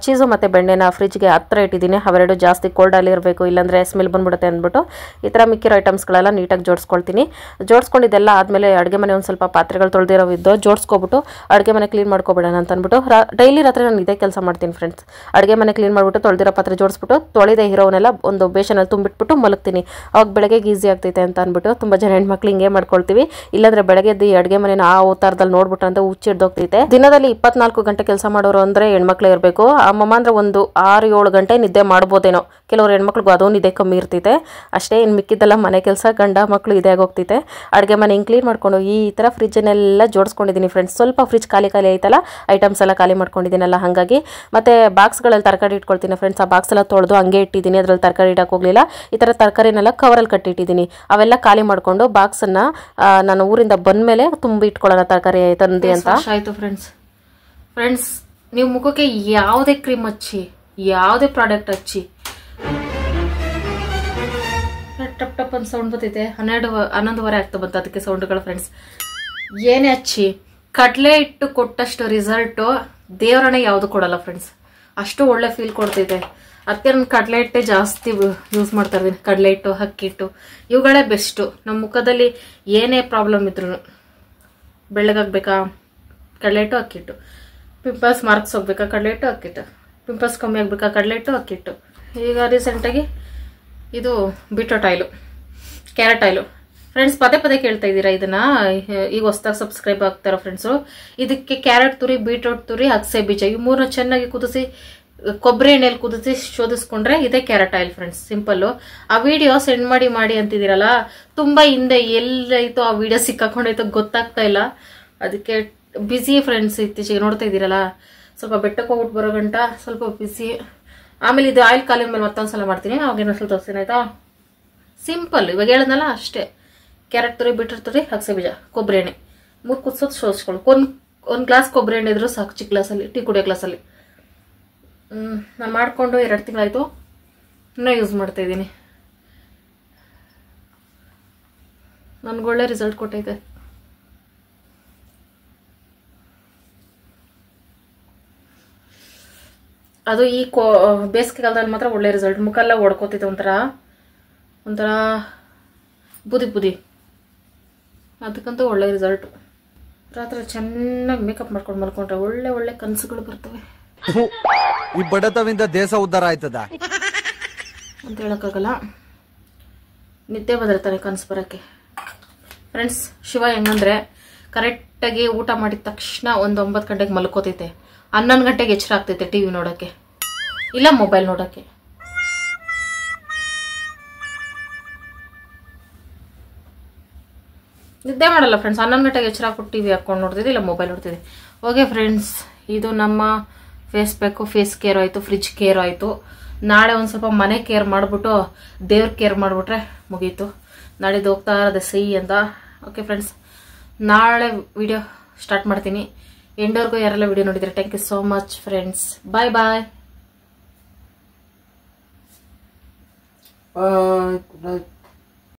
ಚೀಸು ಮತ್ತು ಬೆಣ್ಣೆನ ಫ್ರಿಜ್ಗೆ ಹತ್ರ ಇಟ್ಟಿದ್ದೀನಿ, ಅವೆರಡು ಜಾಸ್ತಿ ಕೋಲ್ಡಲ್ಲಿ ಇರಬೇಕು, ಇಲ್ಲಾಂದರೆ ಸ್ಮೆಲ್ ಬಂದ್ಬಿಡುತ್ತೆ ಅಂದ್ಬಿಟ್ಟು ಈ ಥರ ಮಿಕ್ಕಿರೋ ಐಟಮ್ಸ್ಗಳೆಲ್ಲ ನೀಟಾಗಿ ಜೋಡಿಸ್ಕೊಳ್ತೀನಿ. ಜೋಡಿಸ್ಕೊಂಡಿದ್ದೆಲ್ಲ ಆದಮೇಲೆ ಅಡುಗೆ ಮನೆ ಒಂದು ಸ್ವಲ್ಪ ಪಾತ್ರೆಗಳು ತೊಳೆದಿರೋ ಇದ್ದು ಜೋಡಿಸ್ಕೊಬಿಟ್ಟು ಅಡುಗೆ ಮನೆ ಕ್ಲೀನ್ ಮಾಡ್ಕೊಬಿಡೋಣ ಅಂತ ಅಂದ್ಬಿಟ್ಟು ಡೈಲಿ ರಾತ್ರಿ ನಾನು ಇದೇ ಕೆಲಸ ಮಾಡ್ತೀನಿ ಫ್ರೆಂಡ್ಸ್. ಅಡುಗೆ ಮನೆ ಕ್ಲೀನ್ ಮಾಡಿಬಿಟ್ಟು ತೊಳೆದಿರೋ ಪಾತ್ರೆ ಜೋಡಿಸ್ಬಿಟ್ಟು ತೊಳೆದೇ ಇರೋವನ್ನೆಲ್ಲ ಒಂದು ಬೇಷನಲ್ಲಿ ತುಂಬಿಟ್ಬಿಟ್ಟು ಮಲಗ್ತೀನಿ. ಅವಾಗ ಬೆಳಗ್ಗೆ ಈಸಿ ಆಗ್ತೈತೆ ಅಂತ ಅಂದ್ಬಿಟ್ಟು ತುಂಬ ಜನ ಹೆಣ್ಮಕ್ಳು ಹಿಂಗೆ ಮಾಡ್ಕೊಳ್ತೀವಿ. ಇಲ್ಲಾಂದ್ರೆ ಬೆಳಗ್ಗೆ ಎದ್ದು ಅಡುಗೆ ಮನೆನ ಆ ಅವತಾರದಲ್ಲಿ ನೋಡ್ಬಿಟ್ರೆ ಅಂತ ಹುಚ್ಚಿಡ್ದೋಗ್ತೈತೆ. ದಿನದಲ್ಲಿ 24 ಗಂಟೆ ಕೆಲಸ ಮಾಡೋರು ಅಂದರೆ ಹೆಣ್ಮಕ್ಳೇ ಇರಬೇಕು. ಅಮ್ಮಮ್ಮ ಅಂದ್ರೆ ಒಂದು 6-7 ಗಂಟೆ ನಿದ್ದೆ ಮಾಡ್ಬೋದೇನೋ. ಕೆಲವರು ಹೆಣ್ಮಕ್ಳಿಗೂ ಅದೋ ನಿದ್ದೆ ಕಮ್ಮಿ ಇರ್ತೈತೆ ಅಷ್ಟೇ. ಇನ್ನು ಮಿಕ್ಕಿದ್ದೆಲ್ಲ ಮನೆ ಕೆಲಸ, ಗಂಡ ಮಕ್ಕಳು ಇದೇ ಆಗೋಗ್ತೈತೆ. ಅಡುಗೆ ಮನೆ ಹಿಂಗೆ ಕ್ಲೀನ್ ಮಾಡ್ಕೊಂಡು ಈ ಥರ ಫ್ರಿಜ್ಜನ್ನೆಲ್ಲ ಜೋಡಿಸ್ಕೊಂಡಿದ್ದೀನಿ ಫ್ರೆಂಡ್ಸ್. ಸ್ವಲ್ಪ ಫ್ರಿಜ್ ಖಾಲಿ ಐತಲ್ಲ, ಐಟಮ್ಸ್ ಎಲ್ಲ ಖಾಲಿ ಮಾಡ್ಕೊಂಡಿದ್ದೀನಲ್ಲ, ಹಾಗಾಗಿ. ಮತ್ತು ಬಾಕ್ಸ್ಗಳಲ್ಲಿ ತರಕಾರಿ ಇಟ್ಕೊಳ್ತೀನಿ ಫ್ರೆಂಡ್ಸ್. ಆ ಬಾಕ್ಸ್ ಎಲ್ಲ ತೊಳೆದು ಹಂಗೆ ಇಟ್ಟಿದ್ದೀನಿ, ಅದ್ರಲ್ಲಿ ತರಕಾರಿ ಇಡಕ್ಕೆ ಹೋಗಲಿಲ್ಲ. ಈ ಥರ ತರಕಾರಿನೆಲ್ಲ ಕವರಲ್ಲಿ ಕಟ್ಟಿಟ್ಟಿದ್ದೀನಿ. ಅವೆಲ್ಲ ಖಾಲಿ ಮಾಡಿಕೊಂಡು ಬಾಕ್ಸನ್ನು ನಾನು ಊರಿಂದ ಬಂದ ಮೇಲೆ ತುಂಬಿ ಇಟ್ಕೊಳ್ಳೋಣ ತರಕಾರಿ ತಂದು ಅಂತ ಆಯಿತು ಫ್ರೆಂಡ್ಸ್. ನೀವು ಮುಖಕ್ಕೆ ಯಾವುದೇ ಕ್ರೀಮ್ ಹಚ್ಚಿ, ಯಾವುದೇ ಪ್ರಾಡಕ್ಟ್ ಹಚ್ಚಿ, ಟಪ್ ಟಪ್ ಅಂತ ಸೌಂಡ್ ಬರ್ತೈತೆ. 11:30 ಆಗ್ತಾ ಬಂತು ಅದಕ್ಕೆ ಸೌಂಡ್ಗಳು ಫ್ರೆಂಡ್ಸ್. ಏನೇ ಹಚ್ಚಿ ಕಡಲೆ ಹಿಟ್ಟು ಕೊಟ್ಟಷ್ಟು ರಿಸಲ್ಟು ದೇವರನ್ನ ಯಾವುದು ಕೊಡಲ್ಲ ಫ್ರೆಂಡ್ಸ್. ಅಷ್ಟು ಒಳ್ಳೆ ಫೀಲ್ ಕೊಡ್ತೈತೆ. ಅದಕ್ಕೆ ನಾನು ಕಡಲೆ ಹಿಟ್ಟೆ ಜಾಸ್ತಿ ಯೂಸ್ ಮಾಡ್ತಾ ಇದ್ದೀನಿ. ಕಡಲೆ ಹಿಟ್ಟು, ಅಕ್ಕಿ ಹಿಟ್ಟು ಇವುಗಳೇ ಬೆಸ್ಟು. ನಮ್ಮ ಮುಖದಲ್ಲಿ ಏನೇ ಪ್ರಾಬ್ಲಮ್ ಇದ್ರು, ಬೆಳ್ಳಗಾಗಬೇಕಾ ಕಡಲೆ ಹಿಟ್ಟು, ಅಕ್ಕಿ ಹಿಟ್ಟು. ಪಿಂಪಲ್ಸ್ ಮಾರ್ಕ್ಸ್ ಹೋಗ್ಬೇಕಾ ಕಡಲೆ ಹಿಟ್ಟು, ಅಕ್ಕಿ ಹಿಟ್ಟು. ಪಿಂಪಲ್ಸ್ ಕಮ್ಮಿ ಆಗಬೇಕಾ ಕಡಲೆ ಹಿಟ್ಟು, ಅಕ್ಕಿ ಹಿಟ್ಟು. ಈಗ ರೀಸೆಂಟಾಗಿ ಇದು beetroot oil, carrot oil friends. ಪದೇ ಕೇಳ್ತಾ ಇದ್ದೀರಾ ಇದನ್ನ, ಈಗ ಹೊಸದಾಗಿ ಸಬ್ಸ್ಕ್ರೈಬ್ ಆಗ್ತಾರೋ ಫ್ರೆಂಡ್ಸು. ಇದಕ್ಕೆ ಕ್ಯಾರೆಟ್ ತುರಿ, ಬೀಟ್ರೋಟ್ ತುರಿ, ಅಗಸೆ ಬೀಜ ಇವು 3 ಚೆನ್ನಾಗಿ ಕುದಿಸಿ, ಕೊಬ್ಬರಿ ಎಣ್ಣೆಯಲ್ಲಿ ಕುದಿಸಿ ಶೋಧಿಸ್ಕೊಂಡ್ರೆ ಇದೇ ಕ್ಯಾರೆಟ್ ಆಯಿಲ್ ಫ್ರೆಂಡ್ಸ್. ಸಿಂಪಲ್ಲು. ಆ ವಿಡಿಯೋ ಸೆಂಡ್ ಮಾಡಿ ಅಂತಿದ್ದೀರಲ್ಲ, ತುಂಬಾ ಹಿಂದೆ ಎಲ್ಲೈತೋ ಆ ವಿಡಿಯೋ ಸಿಕ್ಕಾಕೊಂಡೈತೋ ಗೊತ್ತಾಗ್ತಾ ಇಲ್ಲ. ಅದಕ್ಕೆ ಬಿಸಿ ಫ್ರೆಂಡ್ಸ್. ಇತ್ತೀಚೆಗೆ ನೋಡ್ತಾ ಇದ್ದೀರಲ್ಲ, ಸ್ವಲ್ಪ ಬೆಟ್ಟಕ್ಕೆ ಹೋಗ್ಬಿಟ್ಟು ಬರೋ ಗಂಟ ಸ್ವಲ್ಪ ಬಿಸಿ. ಆಮೇಲೆ ಇದು ಆಯಿಲ್ ಕಾಲಿನ ಮೇಲೆ ಮತ್ತೊಂದ್ಸಲ ಮಾಡ್ತೀನಿ, ಅವಾಗ ಇನ್ನೊಂದ್ಸಲ ತೋರಿಸ್ತೀನಿ ಆಯ್ತಾ. ಸಿಂಪಲ್ ಇವಾಗ ಹೇಳದ್ನಲ್ಲ ಅಷ್ಟೇ. ಕ್ಯಾರೆಟ್ ತುರಿ, ಬೀಟ್ರೋಟ್ ತುರಿ, ಅಗಸೆ ಬೀಜ, ಕೊಬ್ಬರಿ ಎಣ್ಣೆ 3 ಕುದಿಸೋದು ಶೋಧಿಸ್ಕೊಳ್ಳಿ. ಒಂದು ಗ್ಲಾಸ್ ಕೊಬ್ಬರಿ ಎಣ್ಣೆ ಇದ್ರೂ ಸಾಕು, ಚಿಕ್ಕ ಗ್ಲಾಸಲ್ಲಿ, ಟೀ ಕುಡಿಯೋ ಗ್ಲಾಸಲ್ಲಿ. ನಾನು ಮಾಡಿಕೊಂಡು 2 ತಿಂಗಳಾಯಿತು, ಇನ್ನೂ ಯೂಸ್ ಮಾಡ್ತಾ ಇದ್ದೀನಿ. ನನ್ಗೊಳ್ಳೆ ರಿಸಲ್ಟ್ ಕೊಟ್ಟೈತೆ. ಅದು ಈ ಬೇಸಿಗೆಗಾಲದಲ್ಲಿ ಮಾತ್ರ ಒಳ್ಳೆ ರಿಸಲ್ಟ್. ಮುಖೆಲ್ಲ ಒಡ್ಕೋತೈತೆ, ಒಂಥರ ಬುದಿ. ಅದಕ್ಕಂತೂ ಒಳ್ಳೆ ರಿಸಲ್ಟು. ರಾತ್ರಿ ಚೆನ್ನಾಗಿ ಮೇಕಪ್ ಮಾಡ್ಕೊಂಡು ಮಲ್ಕೊಂಡ್ರೆ ಒಳ್ಳೆ ಕನಸುಗಳು ಬರ್ತವೆ. ಈ ಬಡತವಿಂದ ದೇಶ ಉದ್ಧಾರ ಆಯ್ತದ ಅಂತ ಹೇಳಕ್ಕಾಗಲ್ಲ. ನಿದ್ದೆ ಬಂದಿರ್ತಾನೆ ಕನಸು ಬರೋಕ್ಕೆ ಫ್ರೆಂಡ್ಸ್. ಶಿವ ಹೆಂಗಂದ್ರೆ ಕರೆಕ್ಟಾಗಿ ಊಟ ಮಾಡಿದ ತಕ್ಷಣ ಒಂದು 9 ಗಂಟೆಗೆ ಮಲ್ಕೋತೈತೆ, 11 ಗಂಟೆಗೆ ಎಚ್ಚರ ಆಗ್ತೈತೆ ಟಿವಿ ನೋಡೋಕ್ಕೆ, ಇಲ್ಲ ಮೊಬೈಲ್ ನೋಡೋಕ್ಕೆ. ನಿದ್ದೆ ಮಾಡಲ್ಲ ಫ್ರೆಂಡ್ಸ್. 11 ಗಂಟೆಗೆ ಎಚ್ಚರ ಹಾಕ್ಬಿಟ್ಟು ಟಿವಿ ಹಾಕೊಂಡು ನೋಡ್ತಿದ್ದೆ, ಇಲ್ಲ ಮೊಬೈಲ್ ನೋಡ್ತಿದ್ದೆ. ಓಕೆ ಫ್ರೆಂಡ್ಸ್, ಇದು ನಮ್ಮ ಫೇಸ್ ಪ್ಯಾಕು, ಫೇಸ್ ಕೇರ್ ಆಯಿತು, ಫ್ರಿಜ್ ಕೇರ್ ಆಯಿತು. ನಾಳೆ ಒಂದು ಸ್ವಲ್ಪ ಮನೆ ಕೇರ್ ಮಾಡಿಬಿಟ್ಟು ದೇವ್ರ ಕೇರ್ ಮಾಡಿಬಿಟ್ರೆ ಮುಗೀತು. ನಾಡಿದ್ದು ಹೋಗ್ತಾ ಇರೋದೆ ಸಿಹಿ ಅಂತ. ಓಕೆ ಫ್ರೆಂಡ್ಸ್, ನಾಳೆ ವಿಡಿಯೋ ಸ್ಟಾರ್ಟ್ ಮಾಡ್ತೀನಿ. ಎಂಡವರೆಗೂ ಯಾರೆಲ್ಲ ವಿಡಿಯೋ ನೋಡಿದ್ರೆ thank you so much friends. Bye bye. Bye.